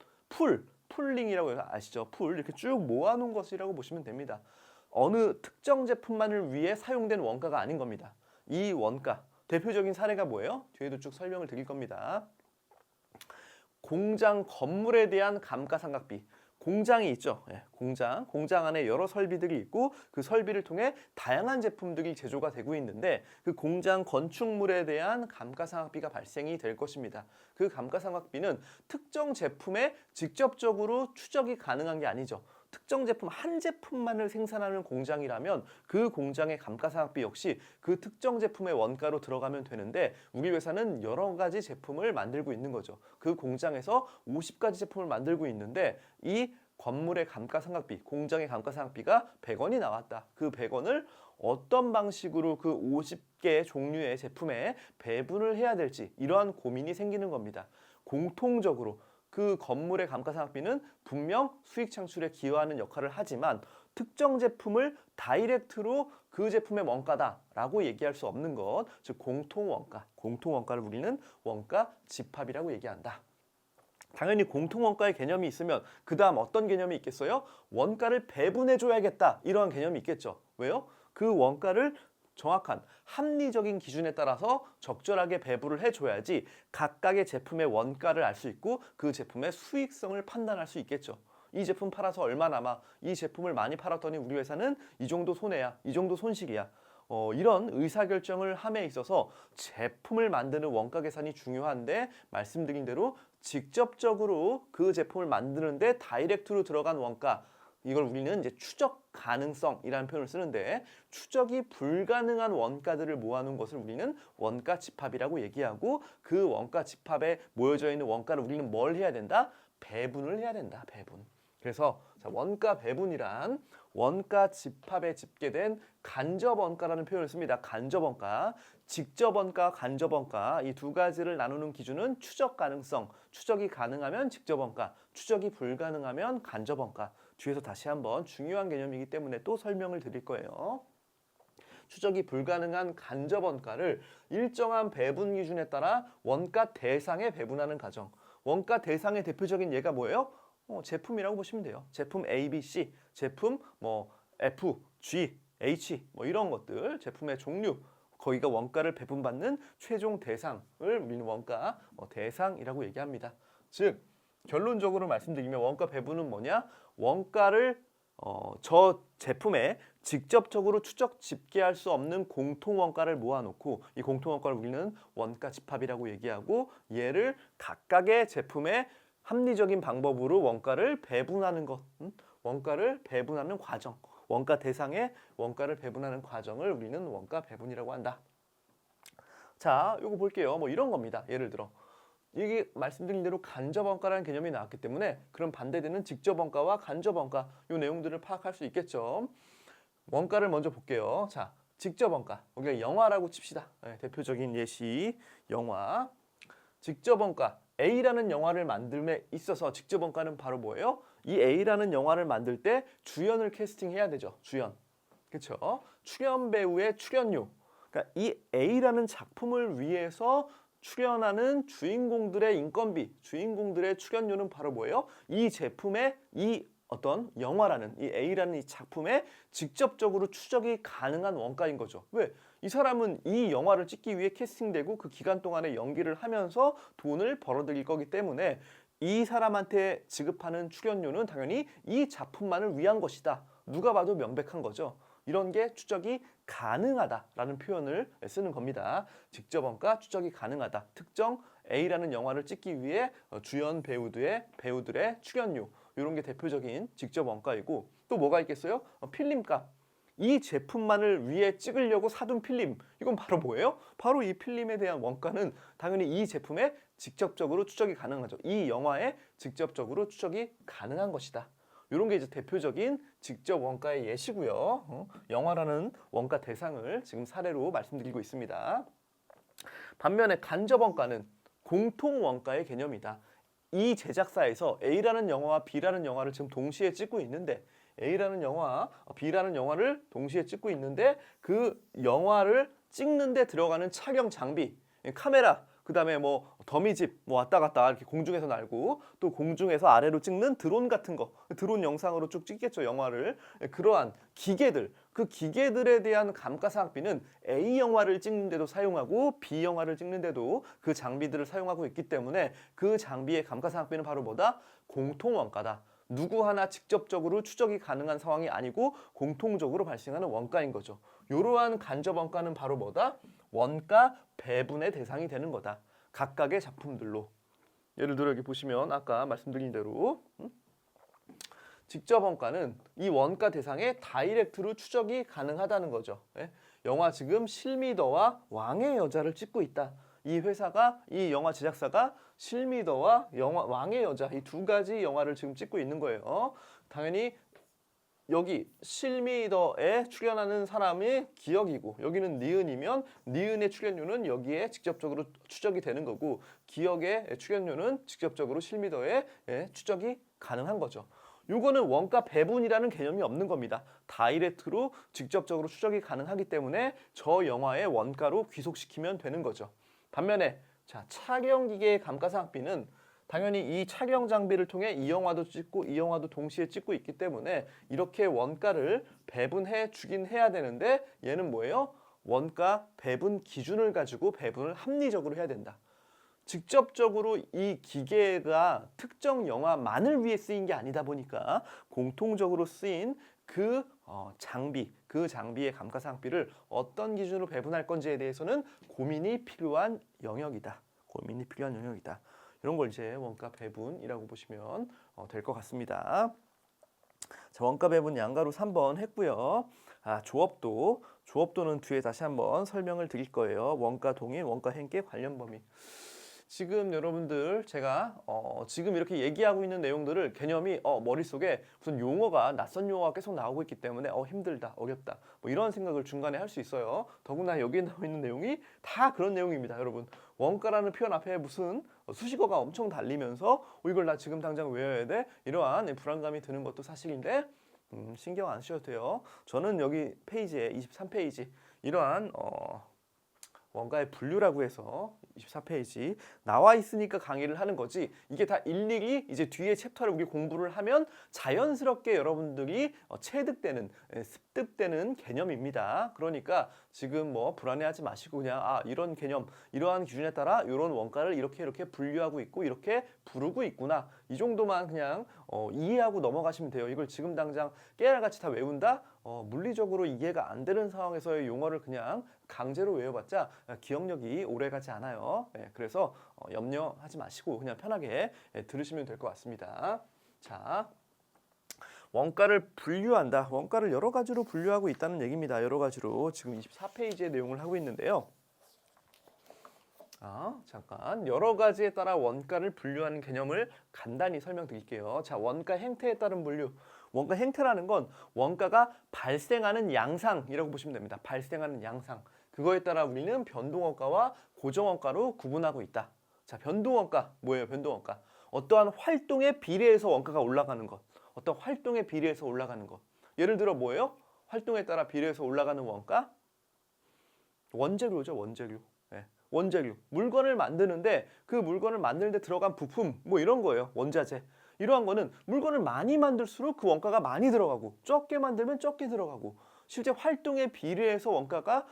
풀링이라고 아시죠? 이렇게 쭉 모아놓은 것이라고 보시면 됩니다. 어느 특정 제품만을 위해 사용된 원가가 아닌 겁니다. 이 원가, 대표적인 사례가 뭐예요? 뒤에도 쭉 설명을 드릴 겁니다. 공장 건물에 대한 감가상각비. 공장이 있죠. 예, 공장 안에 여러 설비들이 있고 그 설비를 통해 다양한 제품들이 제조가 되고 있는데 그 공장 건축물에 대한 감가상각비가 발생이 될 것입니다. 그 감가상각비는 특정 제품에 직접적으로 추적이 가능한 게 아니죠. 특정 제품 한 제품만을 생산하는 공장이라면 그 공장의 감가상각비 역시 그 특정 제품의 원가로 들어가면 되는데 우리 회사는 여러 가지 제품을 만들고 있는 거죠. 그 공장에서 50가지 제품을 만들고 있는데 이 건물의 감가상각비, 공장의 감가상각비가 100원이 나왔다. 그 100원을 어떤 방식으로 그 50개 종류의 제품에 배분을 해야 될지 이러한 고민이 생기는 겁니다. 공통적으로 그 건물의 감가상각비는 분명 수익 창출에 기여하는 역할을 하지만 특정 제품을 다이렉트로 그 제품의 원가다라고 얘기할 수 없는 것, 즉 공통원가, 공통원가를 우리는 원가 집합이라고 얘기한다. 당연히 공통원가의 개념이 있으면 그 다음 어떤 개념이 있겠어요? 원가를 배분해줘야겠다 이러한 개념이 있겠죠. 왜요? 그 원가를 정확한 합리적인 기준에 따라서 적절하게 배분을 해줘야지 각각의 제품의 원가를 알 수 있고 그 제품의 수익성을 판단할 수 있겠죠. 이 제품 팔아서 얼마 남아? 이 제품을 많이 팔았더니 우리 회사는 이 정도 손해야, 이 정도 손실이야. 이런 의사결정을 함에 있어서 제품을 만드는 원가 계산이 중요한데 말씀드린 대로 직접적으로 그 제품을 만드는데 다이렉트로 들어간 원가, 이걸 우리는 이제 추적 가능성이라는 표현을 쓰는데 추적이 불가능한 원가들을 모아놓은 것을 우리는 원가 집합이라고 얘기하고 그 원가 집합에 모여져 있는 원가를 우리는 뭘 해야 된다? 배분을 해야 된다. 배분. 그래서 원가 배분이란 원가 집합에 집계된 간접 원가라는 표현을 씁니다. 간접 원가, 직접 원가, 간접 원가 이 두 가지를 나누는 기준은 추적 가능성, 추적이 가능하면 직접 원가, 추적이 불가능하면 간접 원가. 뒤에서 다시 한번 중요한 개념이기 때문에 또 설명을 드릴 거예요. 추적이 불가능한 간접 원가를 일정한 배분 기준에 따라 원가 대상에 배분하는 과정. 원가 대상의 대표적인 예가 뭐예요? 제품이라고 보시면 돼요. 제품 A, B, C, 제품 F, G, H 이런 것들, 제품의 종류, 거기가 원가를 배분받는 최종 대상을 우리는 원가 대상이라고 얘기합니다. 즉 결론적으로 말씀드리면 원가 배분은 뭐냐? 원가를 저 제품에 직접적으로 추적 집계할 수 없는 공통원가를 모아놓고 이 공통원가를 우리는 원가 집합이라고 얘기하고 얘를 각각의 제품에 합리적인 방법으로 원가를 배분하는 것, 원가를 배분하는 과정, 원가 대상에 원가를 배분하는 과정을 우리는 원가 배분이라고 한다. 자, 요거 볼게요. 이런 겁니다. 예를 들어 이게 말씀드린 대로 간접 원가라는 개념이 나왔기 때문에 그럼 반대되는 직접 원가와 간접 원가 요 내용들을 파악할 수 있겠죠. 원가를 먼저 볼게요. 자, 직접 원가. 우리가 영화라고 칩시다. 네, 대표적인 예시 영화. 직접 원가. A라는 영화를 만듦에 있어서 직접 원가는 바로 뭐예요? 이 A라는 영화를 만들 때 주연을 캐스팅해야 되죠. 주연. 그렇죠? 출연 배우의 출연료. 그러니까 이 A라는 작품을 위해서 출연하는 주인공들의 인건비, 주인공들의 출연료는 바로 뭐예요? 이 제품의 이 어떤 영화라는 이 A라는 이 작품에 직접적으로 추적이 가능한 원가인 거죠. 왜? 이 사람은 이 영화를 찍기 위해 캐스팅되고 그 기간 동안에 연기를 하면서 돈을 벌어들일 거기 때문에 이 사람한테 지급하는 출연료는 당연히 이 작품만을 위한 것이다. 누가 봐도 명백한 거죠. 이런 게 추적이 가능하다라는 표현을 쓰는 겁니다. 직접 원가 추적이 가능하다. 특정 A라는 영화를 찍기 위해 주연 배우들의 출연료 이런 게 대표적인 직접 원가이고 또 뭐가 있겠어요? 필름값. 이 제품만을 위해 찍으려고 사둔 필름. 이건 바로 뭐예요? 바로 이 필름에 대한 원가는 당연히 이 제품에 직접적으로 추적이 가능하죠. 이 영화에 직접적으로 추적이 가능한 것이다. 이런 게 이제 대표적인 직접 원가의 예시고요. 영화라는 원가 대상을 지금 사례로 말씀드리고 있습니다. 반면에 간접 원가는 공통 원가의 개념이다. 이 제작사에서 A라는 영화와 B라는 영화를 지금 동시에 찍고 있는데 A라는 영화, B라는 영화를 동시에 찍고 있는데 그 영화를 찍는데 들어가는 촬영 장비, 카메라, 그 다음에 더미집 왔다 갔다 이렇게 공중에서 날고 또 공중에서 아래로 찍는 드론 같은 거, 드론 영상으로 쭉 찍겠죠, 영화를. 그러한 기계들, 그 기계들에 대한 감가상각비는 A 영화를 찍는데도 사용하고 B 영화를 찍는데도 그 장비들을 사용하고 있기 때문에 그 장비의 감가상각비는 바로 뭐다? 공통원가다. 누구 하나 직접적으로 추적이 가능한 상황이 아니고 공통적으로 발생하는 원가인 거죠. 이러한 간접 원가는 바로 뭐다? 원가 배분의 대상이 되는 거다. 각각의 작품들로. 예를 들어 여기 보시면 아까 말씀드린 대로 직접 원가는 이 원가 대상에 다이렉트로 추적이 가능하다는 거죠. 예? 영화 지금 실미더와 왕의 여자를 찍고 있다. 이 회사가, 이 영화 제작사가 실미더와 왕의 여자 이 두 가지 영화를 지금 찍고 있는 거예요. 당연히 여기 실미더에 출연하는 사람이 기역이고 여기는 니은이면 니은의 출연료는 여기에 직접적으로 추적이 되는 거고 기역의 출연료는 직접적으로 실미더에 추적이 가능한 거죠. 요거는 원가 배분이라는 개념이 없는 겁니다. 다이렉트로 직접적으로 추적이 가능하기 때문에 저 영화의 원가로 귀속시키면 되는 거죠. 반면에 자, 촬영기계의 감가상각비는 당연히 이 촬영 장비를 통해 이 영화도 찍고 이 영화도 동시에 찍고 있기 때문에 이렇게 원가를 배분해 주긴 해야 되는데 얘는 뭐예요? 원가 배분 기준을 가지고 배분을 합리적으로 해야 된다. 직접적으로 이 기계가 특정 영화만을 위해 쓰인 게 아니다 보니까 공통적으로 쓰인 그 장비의 감가상각비를 어떤 기준으로 배분할 건지에 대해서는 고민이 필요한 영역이다. 고민이 필요한 영역이다. 이런 걸 이제 원가 배분이라고 보시면 될 것 같습니다. 자, 원가 배분 양가로 3번 했고요. 조업도는 뒤에 다시 한번 설명을 드릴 거예요. 원가 동일, 원가 행계 관련 범위. 지금 여러분들 제가 지금 이렇게 얘기하고 있는 내용들을 개념이 머릿속에 무슨 용어가 낯선 용어가 계속 나오고 있기 때문에 힘들다, 어렵다 뭐 이런 생각을 중간에 할 수 있어요. 더구나 여기에 나와 있는 내용이 다 그런 내용입니다. 여러분 원가라는 표현 앞에 무슨 수식어가 엄청 달리면서 이걸 나 지금 당장 외워야 돼? 이러한 불안감이 드는 것도 사실인데 신경 안 쓰셔도 돼요. 저는 여기 페이지에 23페이지 이러한 원가의 분류라고 해서 24페이지 나와 있으니까 강의를 하는 거지 이게 다 일일이 이제 뒤에 챕터를 우리 공부를 하면 자연스럽게 여러분들이 체득되는 습득되는 개념입니다. 그러니까 지금 뭐 불안해하지 마시고 그냥 이런 개념 이러한 기준에 따라 이런 원가를 이렇게 분류하고 있고 이렇게 부르고 있구나 이 정도만 그냥 이해하고 넘어가시면 돼요. 이걸 지금 당장 깨알같이 다 외운다? 물리적으로 이해가 안 되는 상황에서의 용어를 그냥 강제로 외워봤자 기억력이 오래가지 않아요. 그래서 염려하지 마시고 그냥 편하게 들으시면 될 것 같습니다. 자, 원가를 분류한다. 원가를 여러 가지로 분류하고 있다는 얘기입니다. 여러 가지로 지금 24페이지의 내용을 하고 있는데요. 잠깐 여러 가지에 따라 원가를 분류하는 개념을 간단히 설명드릴게요. 자, 원가 행태에 따른 분류. 원가 행태라는 건 원가가 발생하는 양상이라고 보시면 됩니다. 발생하는 양상. 그거에 따라 우리는 변동원가와 고정원가로 구분하고 있다. 자, 변동원가 뭐예요? 변동원가. 어떠한 활동에 비례해서 원가가 올라가는 것. 어떤 활동에 비례해서 올라가는 것. 예를 들어 뭐예요? 활동에 따라 비례해서 올라가는 원가? 원재료죠, 원재료. 원재료. 물건을 만드는데 그 물건을 만드는데 들어간 부품 뭐 이런 거예요. 원자재. 이러한 거는 물건을 많이 만들수록 그 원가가 많이 들어가고 적게 만들면 적게 들어가고 실제 활동에 비례해서 원가가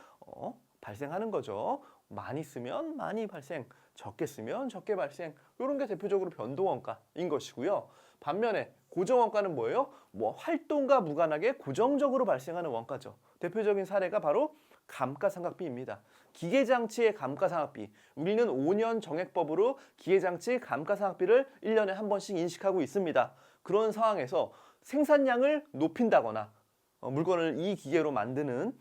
발생하는 거죠. 많이 쓰면 많이 발생, 적게 쓰면 적게 발생. 이런 게 대표적으로 변동원가인 것이고요. 반면에 고정원가는 뭐예요? 활동과 무관하게 고정적으로 발생하는 원가죠. 대표적인 사례가 바로 감가상각비입니다. 기계장치의 감가상각비. 우리는 5년 정액법으로 기계장치 감가상각비를 1년에 한 번씩 인식하고 있습니다. 그런 상황에서 생산량을 높인다거나 물건을 이 기계로 만드는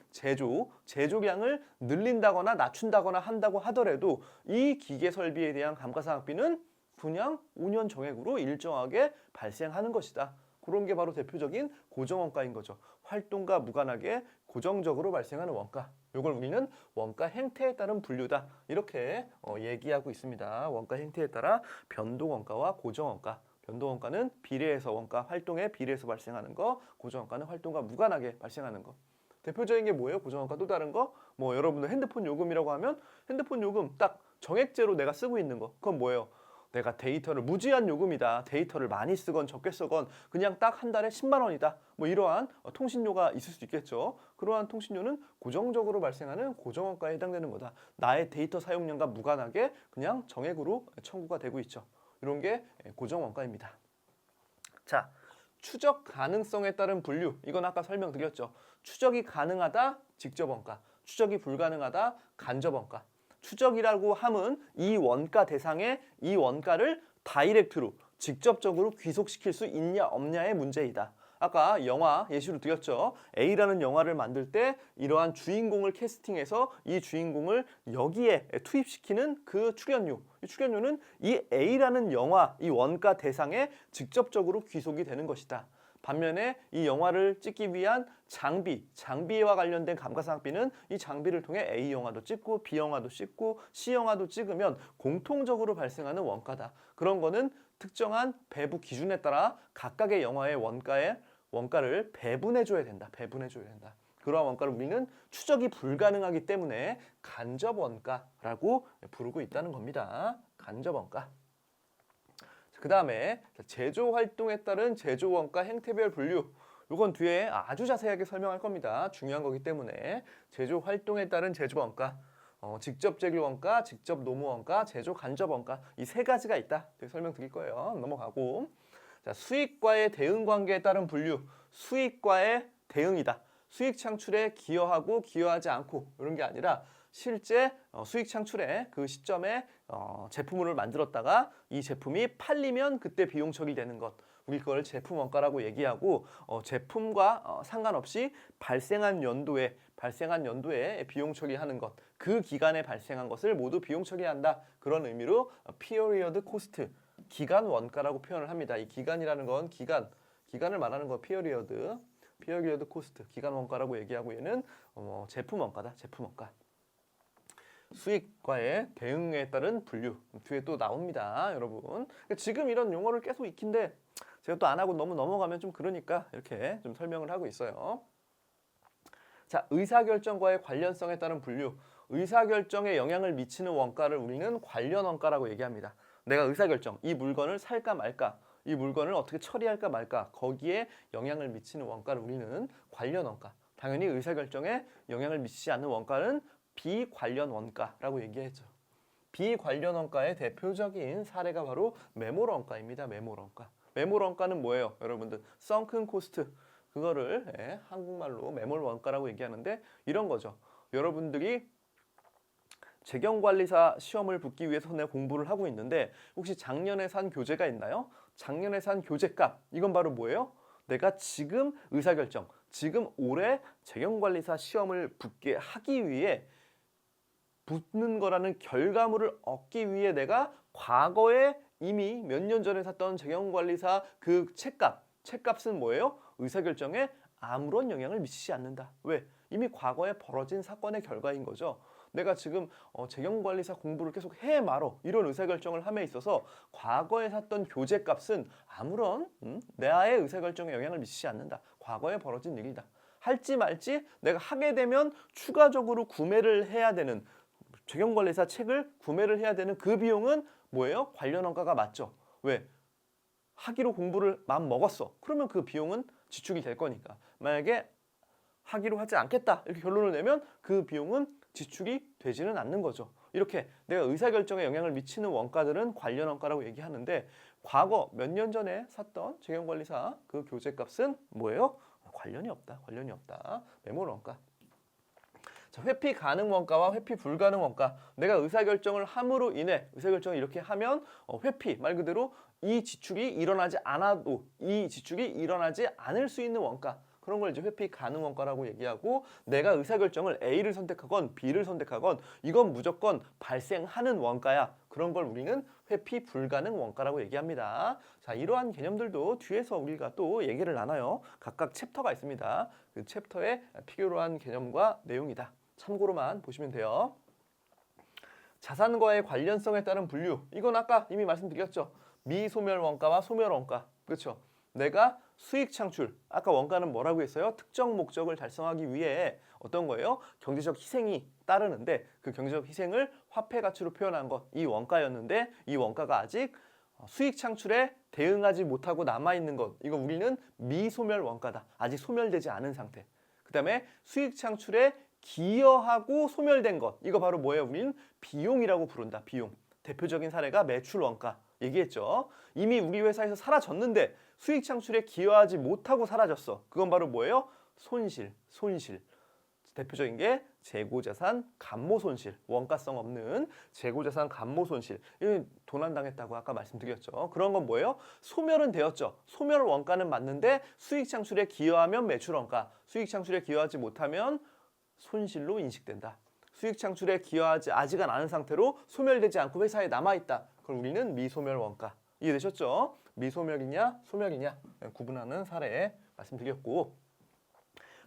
제조량을 늘린다거나 낮춘다거나 한다고 하더라도 이 기계 설비에 대한 감가상각비는 그냥 5년 정액으로 일정하게 발생하는 것이다. 그런 게 바로 대표적인 고정원가인 거죠. 활동과 무관하게 고정적으로 발생하는 원가. 이걸 우리는 원가 행태에 따른 분류다. 이렇게 얘기하고 있습니다. 원가 행태에 따라 변동원가와 고정원가. 변동원가는 비례해서 원가 활동에 비례해서 발생하는 거. 고정원가는 활동과 무관하게 발생하는 거. 대표적인 게 뭐예요? 고정원가 또 다른 거? 여러분들 핸드폰 요금이라고 하면 핸드폰 요금 딱 정액제로 내가 쓰고 있는 거. 그건 뭐예요? 내가 데이터를 무제한 요금이다. 데이터를 많이 쓰건 적게 쓰건 그냥 딱 한 달에 10만 원이다. 이러한 통신료가 있을 수 있겠죠. 그러한 통신료는 고정적으로 발생하는 고정원가에 해당되는 거다. 나의 데이터 사용량과 무관하게 그냥 정액으로 청구가 되고 있죠. 이런 게 고정원가입니다. 자, 추적 가능성에 따른 분류. 이건 아까 설명드렸죠. 추적이 가능하다, 직접 원가. 추적이 불가능하다, 간접 원가. 추적이라고 함은 이 원가 대상에 이 원가를 다이렉트로 직접적으로 귀속시킬 수 있냐 없냐의 문제이다. 아까 영화 예시로 드렸죠. A라는 영화를 만들 때 이러한 주인공을 캐스팅해서 이 주인공을 여기에 투입시키는 그 출연료. 이 출연료는 이 A라는 영화, 이 원가 대상에 직접적으로 귀속이 되는 것이다. 반면에 이 영화를 찍기 위한 장비와 관련된 감가상각비는 이 장비를 통해 A 영화도 찍고 B 영화도 찍고 C 영화도 찍으면 공통적으로 발생하는 원가다. 그런 거는 특정한 배부 기준에 따라 각각의 영화의 원가를 배분해줘야 된다. 배분해줘야 된다. 그러한 원가를 우리는 추적이 불가능하기 때문에 간접 원가라고 부르고 있다는 겁니다. 간접 원가. 그 다음에 제조 활동에 따른 제조 원가 행태별 분류. 이건 뒤에 아주 자세하게 설명할 겁니다. 중요한 거기 때문에 제조 활동에 따른 제조 원가, 직접 제조 원가, 직접 노무 원가, 제조 간접 원가 이 세 가지가 있다. 설명드릴 거예요. 넘어가고. 자, 수익과의 대응 관계에 따른 분류. 수익과의 대응이다. 수익 창출에 기여하고 기여하지 않고 이런 게 아니라 실제 수익 창출에 그 시점에 제품을 만들었다가 이 제품이 팔리면 그때 비용 처리되는 것. 우리 그걸 제품 원가라고 얘기하고 제품과 상관없이 발생한 연도에 비용 처리하는 것. 그 기간에 발생한 것을 모두 비용 처리한다. 그런 의미로 period cost, 기간 원가라고 표현을 합니다. 이 기간이라는 건 기간을 말하는 거 period cost, 기간 원가라고 얘기하고 얘는 제품 원가다. 제품 원가. 수익과의 대응에 따른 분류. 뒤에 또 나옵니다. 여러분. 지금 이런 용어를 계속 익힌데 제가 또 안 하고 너무 넘어가면 좀 그러니까 이렇게 좀 설명을 하고 있어요. 자, 의사결정과의 관련성에 따른 분류. 의사결정에 영향을 미치는 원가를 우리는 관련 원가라고 얘기합니다. 내가 의사결정, 이 물건을 살까 말까, 이 물건을 어떻게 처리할까 말까, 거기에 영향을 미치는 원가를 우리는 관련 원가. 당연히 의사결정에 영향을 미치지 않는 원가는 비관련 원가라고 얘기했죠. 비관련 원가의 대표적인 사례가 바로 매몰 원가입니다. 매몰 원가. 매몰 원가는 뭐예요? 여러분들 sunken cost. 그거를 한국말로 매몰 원가라고 얘기하는데 이런 거죠. 여러분들이 재경관리사 시험을 붙기 위해서 내가 공부를 하고 있는데 혹시 작년에 산 교재가 있나요? 작년에 산 교재값. 이건 바로 뭐예요? 내가 지금 의사결정, 지금 올해 재경관리사 시험을 붙게 하기 위해 붙는 거라는 결과물을 얻기 위해 내가 과거에 이미 몇 년 전에 샀던 재경관리사 그 책값은 뭐예요? 의사결정에 아무런 영향을 미치지 않는다. 왜? 이미 과거에 벌어진 사건의 결과인 거죠. 내가 지금 재경관리사 공부를 계속 해 말어 이런 의사결정을 함에 있어서 과거에 샀던 교재값은 아무런 나의 의사결정에 영향을 미치지 않는다. 과거에 벌어진 일이다. 할지 말지 내가 하게 되면 추가적으로 구매를 해야 되는 재경관리사 책을 구매를 해야 되는 그 비용은 뭐예요? 관련 원가가 맞죠. 왜? 하기로 공부를 마음 먹었어. 그러면 그 비용은 지출이 될 거니까. 만약에 하기로 하지 않겠다 이렇게 결론을 내면 그 비용은 지출이 되지는 않는 거죠. 이렇게 내가 의사결정에 영향을 미치는 원가들은 관련 원가라고 얘기하는데 과거 몇 년 전에 샀던 재경관리사 그 교재값은 뭐예요? 관련이 없다. 매몰 원가. 자, 회피 가능 원가와 회피 불가능 원가. 내가 의사결정을 함으로 인해 의사결정을 이렇게 하면 회피 말 그대로 이 지출이 일어나지 않아도 이 지출이 일어나지 않을 수 있는 원가. 그런 걸 이제 회피 가능 원가라고 얘기하고 내가 의사결정을 A를 선택하건 B를 선택하건 이건 무조건 발생하는 원가야. 그런 걸 우리는 회피 불가능 원가라고 얘기합니다. 자, 이러한 개념들도 뒤에서 우리가 또 얘기를 나눠요. 각각 챕터가 있습니다. 그 챕터에 필요한 개념과 내용이다. 참고로만 보시면 돼요. 자산과의 관련성에 따른 분류. 이건 아까 이미 말씀드렸죠. 미소멸 원가와 소멸 원가. 그렇죠? 내가 수익 창출. 아까 원가는 뭐라고 했어요? 특정 목적을 달성하기 위해 어떤 거예요? 경제적 희생이 따르는데 그 경제적 희생을 화폐 가치로 표현한 것. 이 원가였는데 이 원가가 아직 수익 창출에 대응하지 못하고 남아있는 것. 이거 우리는 미소멸 원가다. 아직 소멸되지 않은 상태. 그 다음에 수익 창출에 기여하고 소멸된 것. 이거 바로 뭐예요? 우리는 비용이라고 부른다. 비용. 대표적인 사례가 매출 원가. 얘기했죠. 이미 우리 회사에서 사라졌는데 수익 창출에 기여하지 못하고 사라졌어. 그건 바로 뭐예요? 손실. 대표적인 게 재고자산 감모 손실, 원가성 없는 재고자산 감모 손실. 이건 도난당했다고 아까 말씀드렸죠. 그런 건 뭐예요? 소멸은 되었죠. 소멸 원가는 맞는데 수익 창출에 기여하면 매출 원가, 수익 창출에 기여하지 못하면 손실로 인식된다. 수익 창출에 기여하지 아직은 않은 상태로 소멸되지 않고 회사에 남아있다. 그걸 우리는 미소멸 원가. 이해되셨죠? 미소멸이냐 소멸이냐 구분하는 사례 말씀드렸고,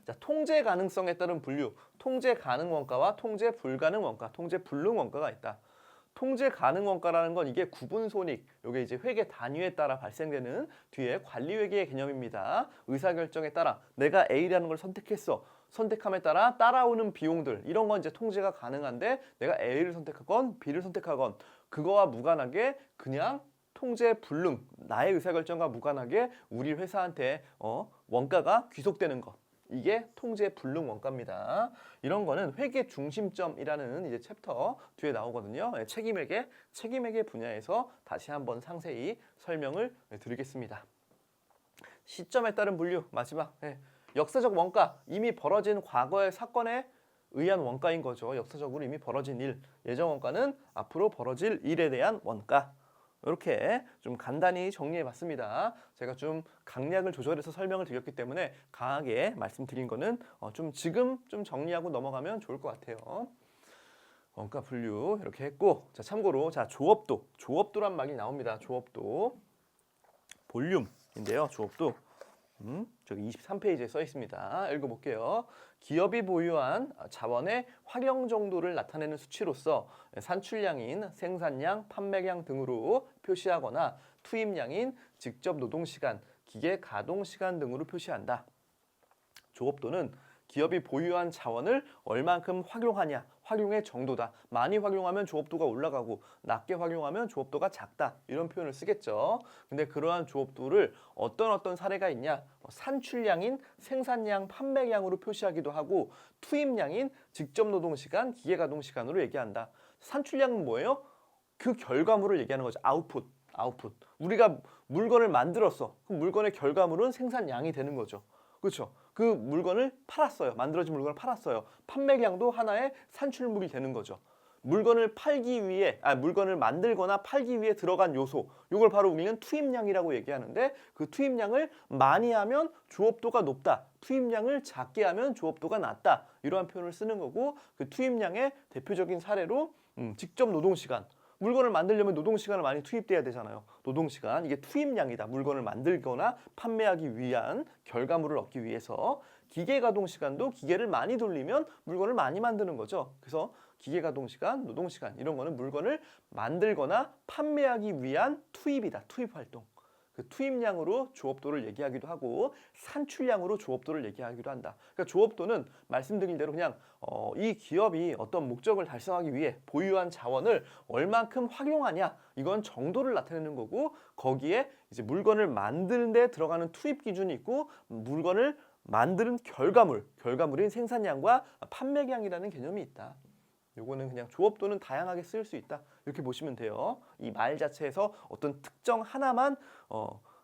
자, 통제 가능성에 따른 분류, 통제 가능 원가와 통제 불가능 원가, 통제 불능 원가가 있다. 통제 가능 원가라는 건 이게 구분 손익, 이게 이제 회계 단위에 따라 발생되는 뒤에 관리 회계의 개념입니다. 의사결정에 따라 내가 A라는 걸 선택했어. 선택함에 따라 따라오는 비용들, 이런 건 이제 통제가 가능한데 내가 A를 선택하건 B를 선택하건 그거와 무관하게 그냥 통제 불능, 나의 의사결정과 무관하게 우리 회사한테 원가가 귀속되는 것. 이게 통제 불능 원가입니다. 이런 거는 회계 중심점이라는 이제 챕터 뒤에 나오거든요. 책임회계 분야에서 다시 한번 상세히 설명을 드리겠습니다. 시점에 따른 분류 마지막. 역사적 원가, 이미 벌어진 과거의 사건에 의한 원가인 거죠. 역사적으로 이미 벌어진 일. 예정 원가는 앞으로 벌어질 일에 대한 원가. 이렇게 좀 간단히 정리해 봤습니다. 제가 좀 강약을 조절해서 설명을 드렸기 때문에 강하게 말씀드린 거는 좀 지금 좀 정리하고 넘어가면 좋을 것 같아요. 원가 분류 이렇게 했고, 자, 참고로 자, 조업도란 말이 나옵니다. 조업도 볼륨인데요. 조업도 저기 23페이지에 써 있습니다. 읽어볼게요. 기업이 보유한 자원의 활용 정도를 나타내는 수치로서 산출량인 생산량, 판매량 등으로 표시하거나 투입량인 직접 노동시간, 기계 가동시간 등으로 표시한다. 조업도는 기업이 보유한 자원을 얼만큼 활용하냐, 활용의 정도다. 많이 활용하면 조업도가 올라가고 낮게 활용하면 조업도가 작다. 이런 표현을 쓰겠죠. 근데 그러한 조업도를 어떤 사례가 있냐? 산출량인 생산량, 판매량으로 표시하기도 하고 투입량인 직접 노동시간, 기계가동시간으로 얘기한다. 산출량은 뭐예요? 그 결과물을 얘기하는 거죠. 아웃풋. 우리가 물건을 만들었어. 그럼 물건의 결과물은 생산량이 되는 거죠. 그렇죠? 그 물건을 팔았어요. 만들어진 물건을 팔았어요. 판매량도 하나의 산출물이 되는 거죠. 물건을 만들거나 팔기 위해 들어간 요소, 이걸 바로 우리는 투입량이라고 얘기하는데, 그 투입량을 많이 하면 조업도가 높다. 투입량을 작게 하면 조업도가 낮다. 이러한 표현을 쓰는 거고, 그 투입량의 대표적인 사례로 직접 노동시간. 물건을 만들려면 노동시간을 많이 투입돼야 되잖아요. 노동시간, 이게 투입량이다. 물건을 만들거나 판매하기 위한 결과물을 얻기 위해서. 기계가동시간도 기계를 많이 돌리면 물건을 많이 만드는 거죠. 그래서 기계가동시간, 노동시간 이런 거는 물건을 만들거나 판매하기 위한 투입이다. 투입활동. 그 투입량으로 조업도를 얘기하기도 하고 산출량으로 조업도를 얘기하기도 한다. 그러니까 조업도는 말씀드린 대로 그냥 이 기업이 어떤 목적을 달성하기 위해 보유한 자원을 얼만큼 활용하냐, 이건 정도를 나타내는 거고, 거기에 이제 물건을 만드는 데 들어가는 투입 기준이 있고 물건을 만드는 결과물인 생산량과 판매량이라는 개념이 있다. 요거는 그냥 조업도는 다양하게 쓸 수 있다. 이렇게 보시면 돼요. 이 말 자체에서 어떤 특정 하나만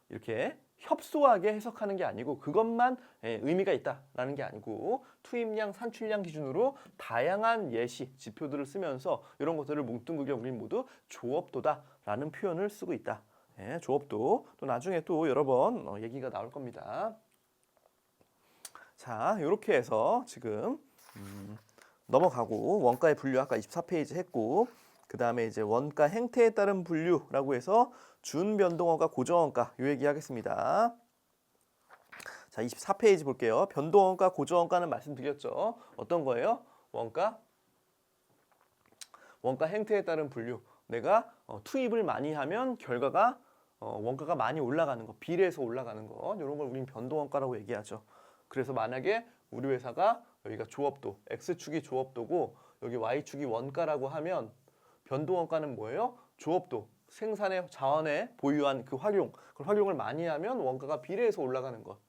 이렇게 협소하게 해석하는 게 아니고 그것만 의미가 있다라는 게 아니고 투입량, 산출량 기준으로 다양한 예시, 지표들을 쓰면서 이런 것들을 뭉뚱그려 우리 모두 조업도다라는 표현을 쓰고 있다. 조업도 또 나중에 또 여러 번 얘기가 나올 겁니다. 자, 이렇게 해서 지금 넘어가고 원가의 분류 아까 24페이지 했고, 그 다음에 이제 원가 행태에 따른 분류라고 해서 준변동원가, 고정원가 이 얘기 하겠습니다. 자, 24페이지 볼게요. 변동원가, 고정원가는 말씀드렸죠. 어떤 거예요? 원가 행태에 따른 분류. 내가 투입을 많이 하면 결과가 원가가 많이 올라가는 거, 비례해서 올라가는 거, 이런 걸 우리는 변동원가라고 얘기하죠. 그래서 만약에 우리 회사가 여기가 조업도, X축이 조업도고 여기 Y축이 원가라고 하면 변동원가는 뭐예요? 조업도, 생산의 자원에 보유한 그 활용을 많이 하면 원가가 비례해서 올라가는 것.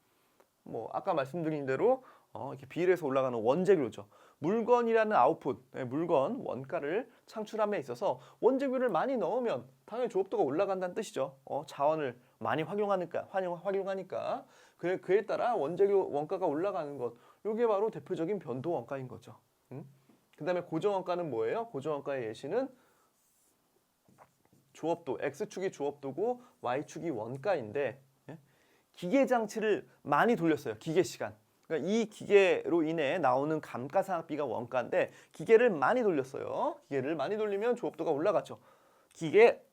뭐 아까 말씀드린 대로 이렇게 비례해서 올라가는 원재료죠. 물건이라는 아웃풋, 물건, 원가를 창출함에 있어서 원재료를 많이 넣으면 당연히 조업도가 올라간다는 뜻이죠. 자원을 많이 활용하니까 그에 따라 원재료 원가가 올라가는 것. 이게 바로 대표적인 변동 원가인 거죠. 그 다음에 고정 원가는 뭐예요? 고정 원가의 예시는 조업도, X축이 조업도고 Y축이 원가인데 기계 장치를 많이 돌렸어요. 기계 시간. 그러니까 이 기계로 인해 나오는 감가상각비가 원가인데 기계를 많이 돌렸어요. 기계를 많이 돌리면 조업도가 올라가죠. 기계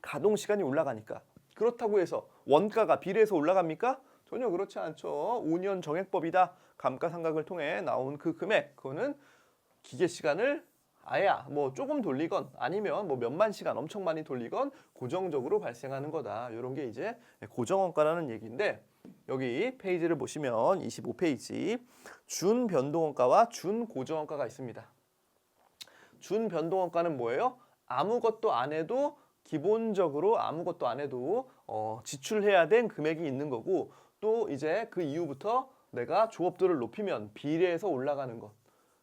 가동 시간이 올라가니까. 그렇다고 해서 원가가 비례해서 올라갑니까? 전혀 그렇지 않죠. 5년 정액법이다. 감가상각을 통해 나온 그 금액, 그거는 기계 시간을 아예 뭐 조금 돌리건 아니면 뭐 몇만 시간 엄청 많이 돌리건 고정적으로 발생하는 거다. 이런 게 이제 고정원가라는 얘기인데 여기 페이지를 보시면 25페이지 준변동원가와 준고정원가가 있습니다. 준변동원가는 뭐예요? 아무것도 안 해도 기본적으로 아무것도 안 해도 지출해야 된 금액이 있는 거고 또 이제 그 이후부터 내가 조업도를 높이면 비례해서 올라가는 것.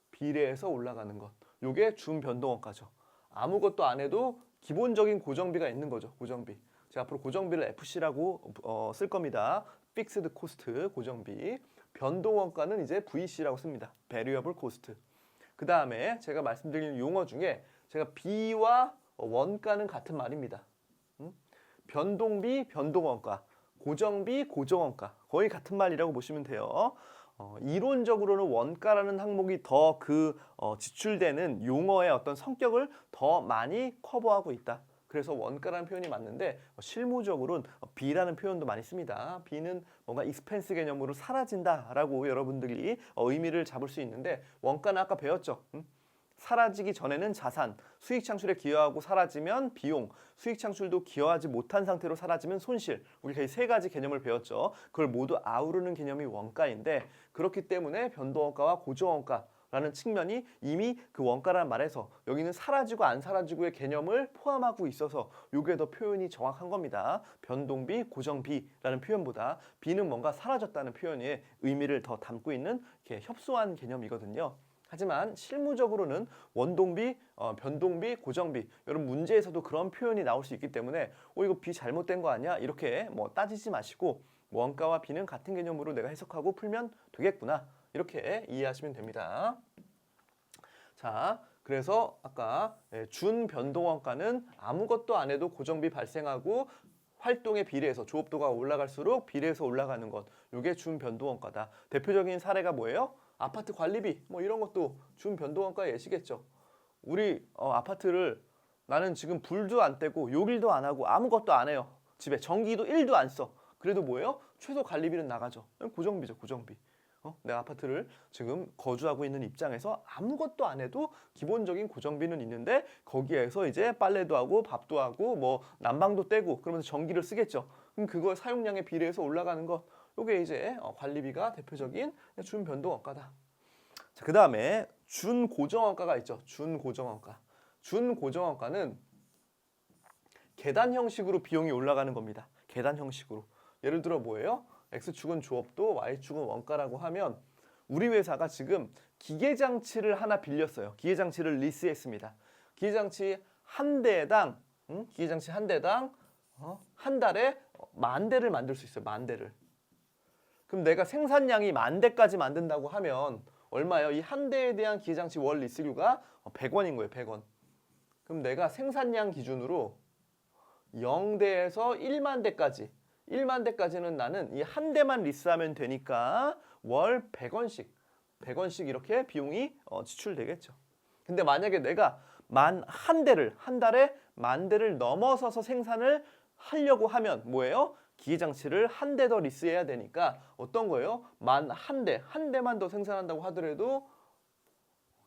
비례해서 올라가는 것. 요게 준변동원가죠. 아무것도 안 해도 기본적인 고정비가 있는 거죠. 고정비. 제가 앞으로 고정비를 FC라고 쓸 겁니다. Fixed Cost 고정비. 변동원가는 이제 VC라고 씁니다. Variable Cost. 그 다음에 제가 말씀드린 용어 중에 제가 비와 원가는 같은 말입니다. 변동비, 변동원가. 고정비, 고정원가. 거의 같은 말이라고 보시면 돼요. 이론적으로는 원가라는 항목이 더 지출되는 용어의 어떤 성격을 더 많이 커버하고 있다. 그래서 원가라는 표현이 맞는데 실무적으로는 B라는 표현도 많이 씁니다. B는 뭔가 익스펜스 개념으로 사라진다라고 여러분들이 의미를 잡을 수 있는데 원가는 아까 배웠죠. 사라지기 전에는 자산, 수익 창출에 기여하고 사라지면 비용, 수익 창출도 기여하지 못한 상태로 사라지면 손실. 우리가 이 세 가지 개념을 배웠죠. 그걸 모두 아우르는 개념이 원가인데 그렇기 때문에 변동원가와 고정원가라는 측면이 이미 그 원가라는 말에서 여기는 사라지고 안 사라지고의 개념을 포함하고 있어서 이게 더 표현이 정확한 겁니다. 변동비, 고정비라는 표현보다 비는 뭔가 사라졌다는 표현의 의미를 더 담고 있는 이렇게 협소한 개념이거든요. 하지만 실무적으로는 원동비, 변동비, 고정비 이런 문제에서도 그런 표현이 나올 수 있기 때문에 이거 비 잘못된 거 아니야? 이렇게 뭐 따지지 마시고 원가와 비는 같은 개념으로 내가 해석하고 풀면 되겠구나 이렇게 이해하시면 됩니다. 자, 그래서 아까 준변동원가는 아무것도 안 해도 고정비 발생하고 활동에 비례해서 조업도가 올라갈수록 비례해서 올라가는 것. 이게 준변동원가다. 대표적인 사례가 뭐예요? 아파트 관리비 뭐 이런 것도 준변동원가의 예시겠죠. 우리 아파트를 나는 지금 불도 안 떼고 요일도 안 하고 아무것도 안 해요. 집에 전기도 1도 안 써. 그래도 뭐예요? 최소 관리비는 나가죠. 고정비죠. 고정비. 내 아파트를 지금 거주하고 있는 입장에서 아무것도 안 해도 기본적인 고정비는 있는데 거기에서 이제 빨래도 하고 밥도 하고 뭐 난방도 떼고 그러면서 전기를 쓰겠죠. 그럼 그거 사용량에 비례해서 올라가는 것. 요게 이제 관리비가 대표적인 준변동원가다. 자, 그 다음에 준고정원가가 있죠. 준고정원가. 준고정원가는 계단 형식으로 비용이 올라가는 겁니다. 계단 형식으로. 예를 들어 뭐예요? X축은 조업도, Y축은 원가라고 하면 우리 회사가 지금 기계장치를 하나 빌렸어요. 기계장치를 리스했습니다. 기계장치 한 대당 한 달에 10,000대를 만들 수 있어요. 10,000대를. 그럼 내가 생산량이 10,000대까지 만든다고 하면 얼마예요? 이 한 대에 대한 기계장치 월 리스료가 100원인 거예요. 100원. 그럼 내가 생산량 기준으로 0대에서 1만 대까지 1만 대까지는 나는 이 한 대만 리스하면 되니까 월 100원씩 이렇게 비용이 지출되겠죠. 근데 만약에 내가 한 달에 10,000대를 넘어서서 생산을 하려고 하면 뭐예요? 기계장치를 한 대 더 리스해야 되니까 어떤 거예요? 한 대만 더 생산한다고 하더라도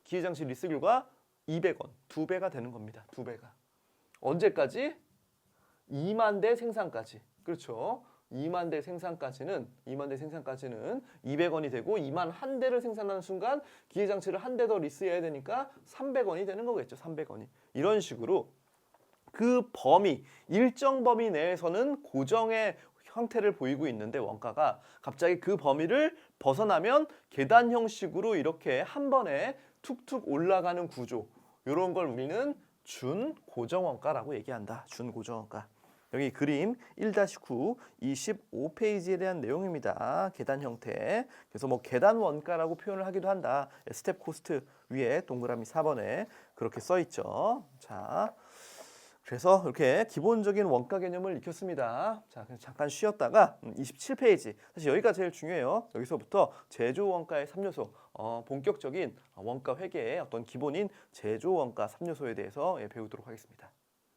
기계장치 리스료가 200원, 2배가 되는 겁니다. 2배가. 언제까지? 2만 대 생산까지. 그렇죠. 2만 대 생산까지는 200원이 되고 2만 한 대를 생산하는 순간 기계장치를 한 대 더 리스해야 되니까 300원이 되는 거겠죠. 300원이. 이런 식으로 그 범위, 일정 범위 내에서는 고정의 형태를 보이고 있는데 원가가 갑자기 그 범위를 벗어나면 계단 형식으로 이렇게 한 번에 툭툭 올라가는 구조. 이런 걸 우리는 준고정원가라고 얘기한다. 준고정원가. 여기 그림 1-9 25페이지에 대한 내용입니다. 계단 형태. 그래서 뭐 계단 원가라고 표현을 하기도 한다. 스텝 코스트 위에 동그라미 4번에 그렇게 써 있죠. 자, 그래서 이렇게 기본적인 원가 개념을 익혔습니다. 자, 그냥 잠깐 쉬었다가 27페이지. 사실 여기가 제일 중요해요. 여기서부터 제조 원가의 3요소, 본격적인 원가 회계의 어떤 기본인 제조 원가 3요소에 대해서 배우도록 하겠습니다.